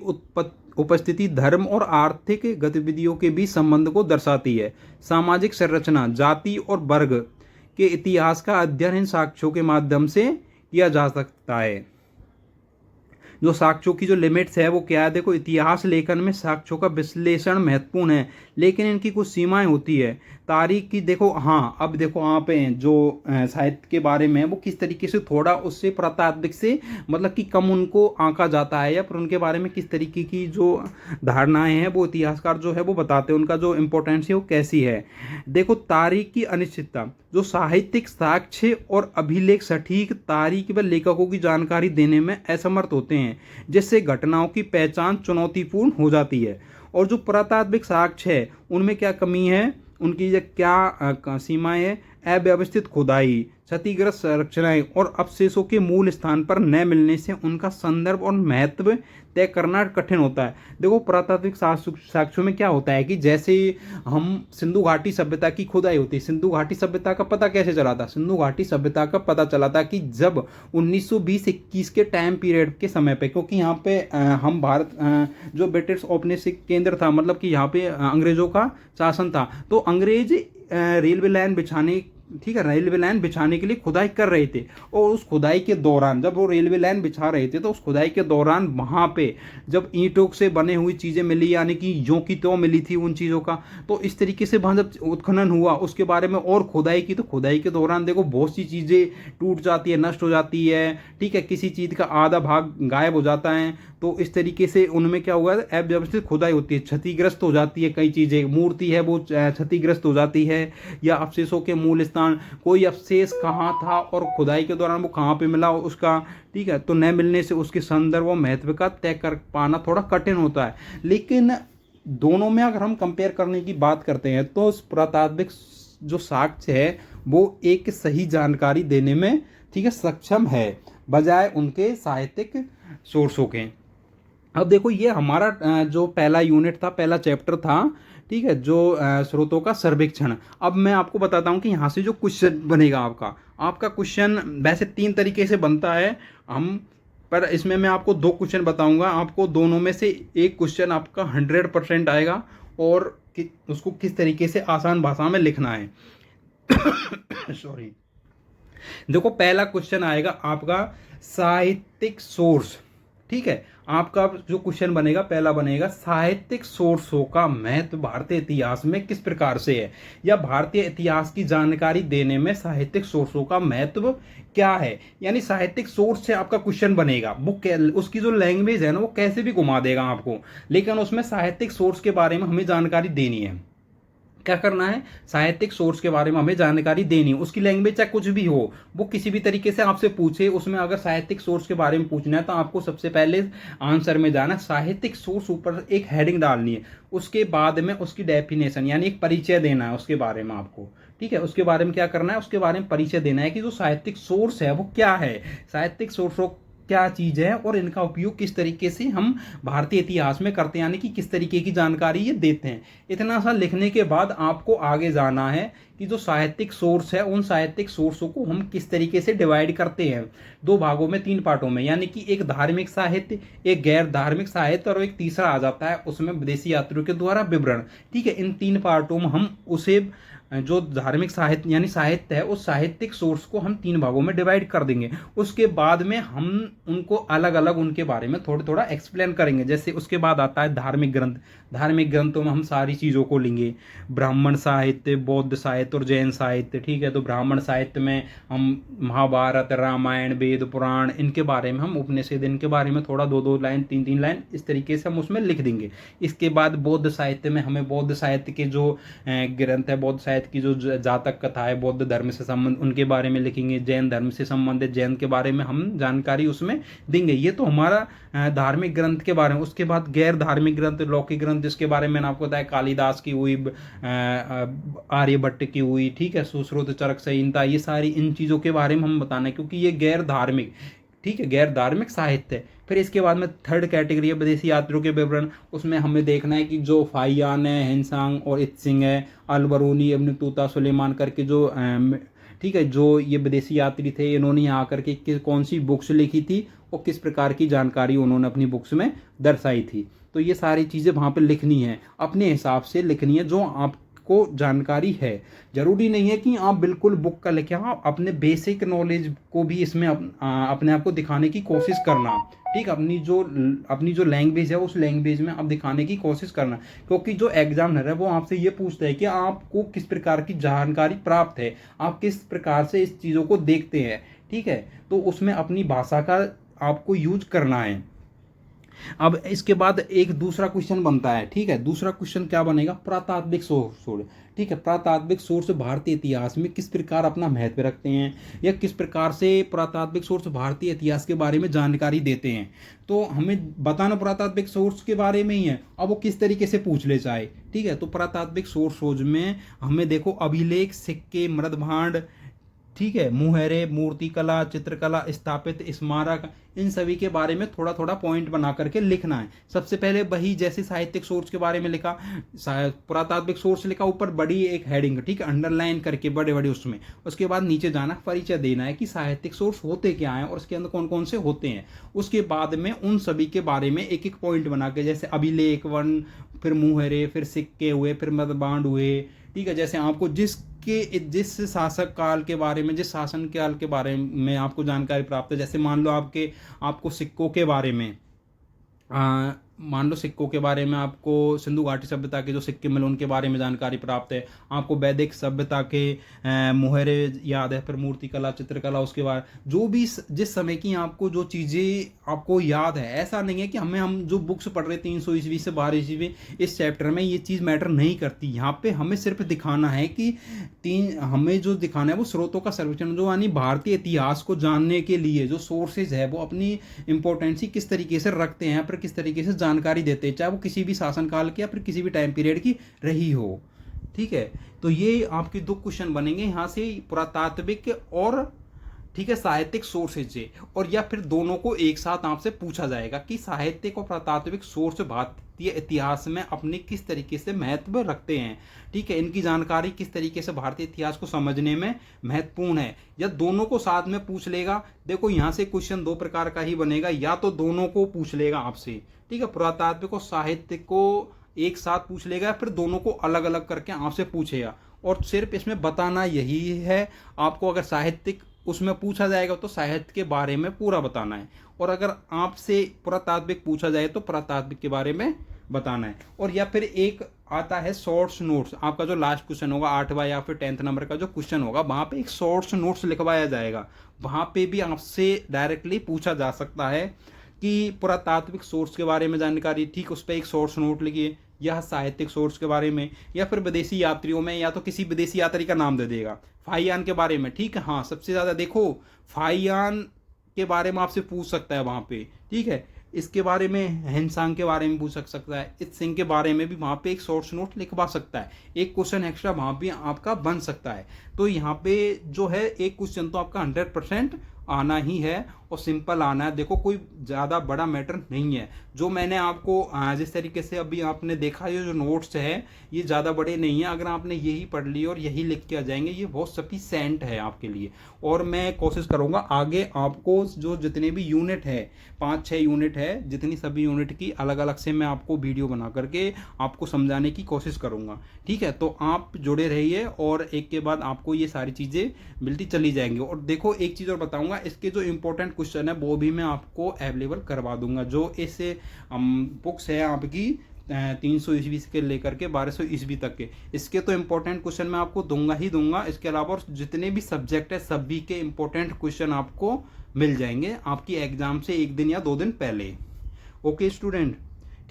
उपस्थिति धर्म और आर्थिक गतिविधियों के बीच संबंध को दर्शाती है। सामाजिक संरचना, जाति और वर्ग के इतिहास का अध्ययन इन साक्ष्यों के माध्यम से किया जा सकता है। जो साक्ष्यों की जो लिमिट्स है वो क्या है, देखो इतिहास लेखन में साक्ष्यों का विश्लेषण महत्वपूर्ण है, लेकिन इनकी कुछ सीमाएं होती है। तारीख की देखो, हाँ अब देखो आप जो साहित्य के बारे में वो किस तरीके से थोड़ा उससे पुरातात्विक से मतलब कि कम उनको आंका जाता है, या फिर उनके बारे में किस तरीके की जो धारणाएं हैं वो इतिहासकार जो है वो बताते हैं, उनका जो इम्पोर्टेंस है वो कैसी है। देखो तारीख की अनिश्चितता, जो साहित्यिक साक्ष्य और अभिलेख सटीक तारीख व लेखकों की जानकारी देने में असमर्थ होते हैं, जिससे घटनाओं की पहचान चुनौतीपूर्ण हो जाती है। और जो पुरातात्विक साक्ष्य है उनमें क्या कमी है, उनकी क्या सीमाएं है, अव्यवस्थित खुदाई, क्षतिग्रस्त संरचनाएं और अवशेषों के मूल स्थान पर न मिलने से उनका संदर्भ और महत्व तय करना कठिन होता है। देखो पुरातात्विक साक्ष्यों में क्या होता है कि जैसे हम सिंधु घाटी सभ्यता की खुदाई होती है, सिंधु घाटी सभ्यता का पता कैसे चला था? सिंधु घाटी सभ्यता का पता चला था कि जब 1920-21 के टाइम पीरियड के समय पे, क्योंकि यहाँ पे हम भारत जो ब्रिटिश औपनिवेशिक केंद्र था, मतलब कि यहाँ पे अंग्रेजों का शासन था, तो अंग्रेज रेलवे लाइन बिछाने, ठीक है, रेलवे लाइन बिछाने के लिए खुदाई कर रहे थे। और उस खुदाई के दौरान जब वो रेलवे लाइन बिछा रहे थे, तो उस खुदाई के दौरान वहाँ पे जब ईंटों से बने हुई चीज़ें मिली, यानी कि यों की त्यों मिली थी उन चीज़ों का, तो इस तरीके से वहाँ जब उत्खनन हुआ उसके बारे में और खुदाई की, तो खुदाई के दौरान देखो बहुत सी चीज़ें टूट जाती है, नष्ट हो जाती है, ठीक है, किसी चीज़ का आधा भाग गायब हो जाता है। तो इस तरीके से उनमें क्या हुआ, अव्यवस्थित खुदाई होती है, क्षतिग्रस्त हो जाती है, कई चीज़ें, मूर्ति है वो क्षतिग्रस्त हो जाती है, या अवशेषों के मूल स्थान, कोई अवशेष कहाँ था और खुदाई के दौरान वो कहाँ पे मिला उसका, ठीक है, तो न मिलने से उसके संदर्भ और महत्व का तय कर पाना थोड़ा कठिन होता है। लेकिन दोनों में अगर हम कंपेयर करने की बात करते हैं तो पुरातात्विक जो साक्ष्य है वो एक सही जानकारी देने में, ठीक है, सक्षम है, बजाय उनके साहित्यिक सोर्सों के। अब देखो ये हमारा जो पहला यूनिट था, पहला चैप्टर था, ठीक है, जो स्रोतों का सर्वेक्षण। अब मैं आपको बताता हूँ कि यहाँ से जो क्वेश्चन बनेगा आपका क्वेश्चन वैसे 3 तरीके से बनता है, पर इसमें मैं आपको 2 क्वेश्चन बताऊंगा। आपको दोनों में से एक क्वेश्चन आपका 100% आएगा और उसको किस तरीके से आसान भाषा में लिखना है। सॉरी। देखो पहला क्वेश्चन आएगा आपका साहित्यिक सोर्स, ठीक है, आपका जो क्वेश्चन बनेगा पहला बनेगा साहित्यिक सोर्सों का महत्व भारतीय इतिहास में किस प्रकार से है, या भारतीय इतिहास की जानकारी देने में साहित्यिक सोर्सों का महत्व क्या है। यानी साहित्यिक सोर्स से आपका क्वेश्चन बनेगा, वो उसकी जो लैंग्वेज है ना वो कैसे भी घुमा देगा आपको, लेकिन उसमें साहित्यिक सोर्स के बारे में हमें जानकारी देनी है। क्या करना है, साहित्यिक सोर्स के बारे में हमें जानकारी देनी है। उसकी लैंग्वेज चाहे कुछ भी हो, वो किसी भी तरीके से आपसे पूछे, उसमें अगर साहित्यिक सोर्स के बारे में पूछना है तो आपको सबसे पहले आंसर में जाना, साहित्यिक सोर्स ऊपर एक हेडिंग डालनी है, उसके बाद में उसकी डेफिनेशन यानी एक परिचय देना है उसके बारे में आपको, ठीक है, उसके बारे में क्या करना है, उसके बारे में परिचय देना है कि जो साहित्यिक सोर्स है वो क्या है, साहित्यिक सोर्सों क्या चीज़ है और इनका उपयोग किस तरीके से हम भारतीय इतिहास में करते हैं, यानी कि किस तरीके की जानकारी ये देते हैं। इतना सा लिखने के बाद आपको आगे जाना है कि जो साहित्यिक सोर्स है उन साहित्यिक सोर्सों को हम किस तरीके से डिवाइड करते हैं, 2 भागों में, 3 पार्टों में, यानी कि एक धार्मिक साहित्य, एक गैर धार्मिक साहित्य और एक तीसरा आ जाता है उसमें विदेशी यात्रियों के द्वारा विवरण, ठीक है। इन 3 पार्टों में हम उसे जो धार्मिक साहित्य यानी साहित्य है उस साहित्यिक सोर्स को हम 3 भागों में डिवाइड कर देंगे। उसके बाद में हम उनको अलग अलग उनके बारे में थोड़ा थोड़ा एक्सप्लेन करेंगे। जैसे उसके बाद आता है धार्मिक ग्रंथ, धार्मिक ग्रंथों में हम सारी चीज़ों को लेंगे, ब्राह्मण साहित्य, बौद्ध साहित्य और जैन साहित्य, ठीक है। तो ब्राह्मण साहित्य में हम महाभारत, रामायण, वेद, पुराण, इनके बारे में हम उपनिषद, इनके बारे में थोड़ा 2-2 लाइन, 3-3 लाइन इस तरीके से हम उसमें लिख देंगे। इसके बाद बौद्ध साहित्य में हमें बौद्ध साहित्य के जो ग्रंथ है, बौद्ध साहित्य की जो जातक कथा है, बौद्ध धर्म से संबंध, उनके बारे में लिखेंगे। जैन धर्म से संबंधित जैन के बारे में हम जानकारी उसमें देंगे। ये तो हमारा धार्मिक ग्रंथ के बारे में। उसके बाद गैर धार्मिक ग्रंथ, लौकिक ग्रंथ, जिसके बारे में मैंने आपको बताया, कालिदास की हुई, आर्यभट्ट की हुई, ठीक है, सुश्रुत, चरक संहिता, ये सारी इन चीज़ों के बारे में हम बताना है क्योंकि ये गैर धार्मिक, ठीक है, गैर धार्मिक साहित्य है। फिर इसके बाद में 3rd कैटेगरी है विदेशी यात्रियों के विवरण। उसमें हमें देखना है कि जो फाहियान है, हिंसांग और इत्सिंग है, अलबरूनी, इब्न तूता, सुलेमान करके जो ठीक है, जो ये विदेशी यात्री थे, इन्होंने यहाँ आकर के कौन सी बुक्स लिखी थी और किस प्रकार की जानकारी उन्होंने अपनी बुक्स में दर्शाई थी। तो ये सारी चीज़ें वहाँ पर लिखनी है, अपने हिसाब से लिखनी है जो आपको जानकारी है। जरूरी नहीं है कि आप बिल्कुल बुक का लिखें, आप अपने बेसिक नॉलेज को भी इसमें अपने आप को दिखाने की कोशिश करना, ठीक। अपनी जो लैंग्वेज है उस लैंग्वेज में आप दिखाने की कोशिश करना, क्योंकि जो एग्जामिनर है वो आपसे ये पूछता है कि आपको किस प्रकार की जानकारी प्राप्त है, आप किस प्रकार से इस चीज़ों को देखते हैं, ठीक है। तो उसमें अपनी भाषा का आपको यूज करना है। अब इसके बाद एक दूसरा क्वेश्चन बनता है, ठीक है। दूसरा क्वेश्चन क्या बनेगा, पुरातात्विक सोर्स, ठीक है। पुरातात्विक सोर्स भारतीय इतिहास में किस प्रकार अपना महत्व रखते हैं, या किस प्रकार से पुरातात्विक सोर्स भारतीय इतिहास के बारे में जानकारी देते हैं। तो हमें बताना पुरातात्विक सोर्स के बारे में ही है, अब वो किस तरीके से पूछ ले चाहे, ठीक है। तो पुरातात्विक सोर्स में हमें देखो अभिलेख, सिक्के, मृदभांड, ठीक है, मुहरे, मूर्तिकला, चित्रकला, स्थापित स्मारक, इन सभी के बारे में थोड़ा थोड़ा पॉइंट बना करके लिखना है। सबसे पहले वही जैसे साहित्यिक सोर्स के बारे में लिखा, पुरातात्विक सोर्स लिखा, ऊपर बड़ी एक हेडिंग, ठीक है, अंडरलाइन करके बड़े बड़े उसमें। उसके बाद नीचे जाना, परिचय देना है कि साहित्यिक सोर्स होते क्या हैं और उसके अंदर कौन कौन से होते हैं। उसके बाद में उन सभी के बारे में एक एक पॉइंट बना के, जैसे अभिलेख वन, फिर मुहरे, फिर सिक्के हुए, फिर मृदभांड हुए, ठीक है। जैसे आपको जिस शासक काल के बारे में, जिस शासन काल के बारे में आपको जानकारी प्राप्त है, जैसे मान लो आपको सिक्कों के बारे में, मान लो सिक्कों के बारे में आपको सिंधु घाटी सभ्यता के जो सिक्के मिले उनके बारे में जानकारी प्राप्त है, आपको वैदिक सभ्यता के मुहरे याद है, फिर मूर्तिकला, चित्रकला, उसके बाद जो भी जिस समय की आपको जो चीज़ें आपको याद है। ऐसा नहीं है कि हम जो बुक्स पढ़ रहे 300 ईस्वी से 12 ईस्वी इस चैप्टर में ये चीज़ मैटर नहीं करती। यहाँ पे हमें सिर्फ दिखाना है कि हमें जो दिखाना है वो स्रोतों का सर्वेक्षण, जो यानी भारतीय इतिहास को जानने के लिए जो सोर्सेज है वो अपनी इंपॉर्टेंसी किस तरीके से रखते हैं, पर किस तरीके से जानकारी देते हैं, चाहे वो किसी भी शासनकाल की या फिर किसी भी टाइम पीरियड की रही हो, ठीक है। तो ये आपके दो क्वेश्चन बनेंगे यहाँ से, पुरातात्विक और, ठीक है, साहित्यिक सोर्सेज से, और या फिर दोनों को एक साथ आपसे पूछा जाएगा कि साहित्यिक और पुरातात्विक सोर्स भारतीय इतिहास में अपने किस तरीके से महत्व रखते हैं, ठीक है। इनकी जानकारी किस तरीके से भारतीय इतिहास को समझने में महत्वपूर्ण है, या दोनों को साथ में पूछ लेगा। देखो यहाँ से क्वेश्चन दो प्रकार का ही बनेगा, या तो दोनों को पूछ लेगा आपसे, ठीक है, पुरातात्विक और साहित्य को एक साथ पूछ लेगा, फिर दोनों को अलग अलग करके आपसे पूछेगा। और सिर्फ इसमें बताना यही है आपको, अगर साहित्यिक उसमें पूछा जाएगा तो साहित्य के बारे में पूरा बताना है, और अगर आपसे पुरातात्विक पूछा जाए तो पुरातात्विक के बारे में बताना है। और या फिर एक आता है शॉर्ट्स नोट्स, आपका जो लास्ट क्वेश्चन होगा 8वां या फिर 10th नंबर का जो क्वेश्चन होगा, वहाँ पे एक शॉर्ट्स नोट्स लिखवाया जाएगा। वहाँ पे भी आपसे डायरेक्टली पूछा जा सकता है कि पुरातात्विक सोर्स के बारे में जानकारी, ठीक, उस पर एक सोर्स नोट लिखिए, या साहित्यिक सोर्स के बारे में, या फिर विदेशी यात्रियों में, या तो किसी विदेशी यात्री का नाम दे देगा, फाहियान के बारे में, ठीक है। हाँ, सबसे ज़्यादा देखो फाहियान के बारे में आपसे पूछ सकता है वहाँ पे, ठीक है। इसके बारे में, हिंसांग के बारे में पूछ सकता है, इत सिंह के बारे में भी वहाँ पे एक शॉर्ट्स नोट लिखवा सकता है, एक क्वेश्चन एक्स्ट्रा वहाँ पे आपका बन सकता है। तो यहाँ पे जो है एक क्वेश्चन तो आपका 100% आना ही है, और सिंपल आना है। देखो कोई ज़्यादा बड़ा मैटर नहीं है, जो मैंने आपको जिस तरीके से अभी आपने देखा, ये जो नोट्स है ये ज़्यादा बड़े नहीं है। अगर आपने यही पढ़ ली और यही लिख के आ जाएंगे, ये बहुत सफिशिएंट है आपके लिए। और मैं कोशिश करूँगा आगे आपको जो जितने भी यूनिट है, 5-6 यूनिट है, जितनी सभी यूनिट की अलग अलग से मैं आपको वीडियो बना करके आपको समझाने की कोशिश करूँगा, ठीक है। तो आप जुड़े रहिए, और एक के बाद आपको ये सारी चीज़ें मिलती चली जाएंगी। और देखो एक चीज़ और बताऊँगा, इसके जो इंपॉर्टेंट क्वेश्चन है वो भी मैं आपको अवेलेबल करवा दूंगा। जो इस बुक्स है आपकी 300 ईस्वी से लेकर के 1200 ईस्वी तक के, इसके तो इंपॉर्टेंट क्वेश्चन मैं आपको दूंगा ही दूंगा। इसके अलावा और जितने भी सब्जेक्ट है सभी के इंपॉर्टेंट क्वेश्चन आपको मिल जाएंगे आपकी एग्जाम से 1 दिन या 2 दिन पहले। ओके स्टूडेंट,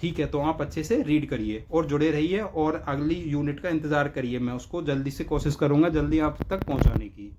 ठीक है। तो आप अच्छे से रीड करिए और जुड़े रहिए, और अगली यूनिट का इंतज़ार करिए। मैं उसको जल्दी से कोशिश करूँगा जल्दी आप तक पहुँचाने की।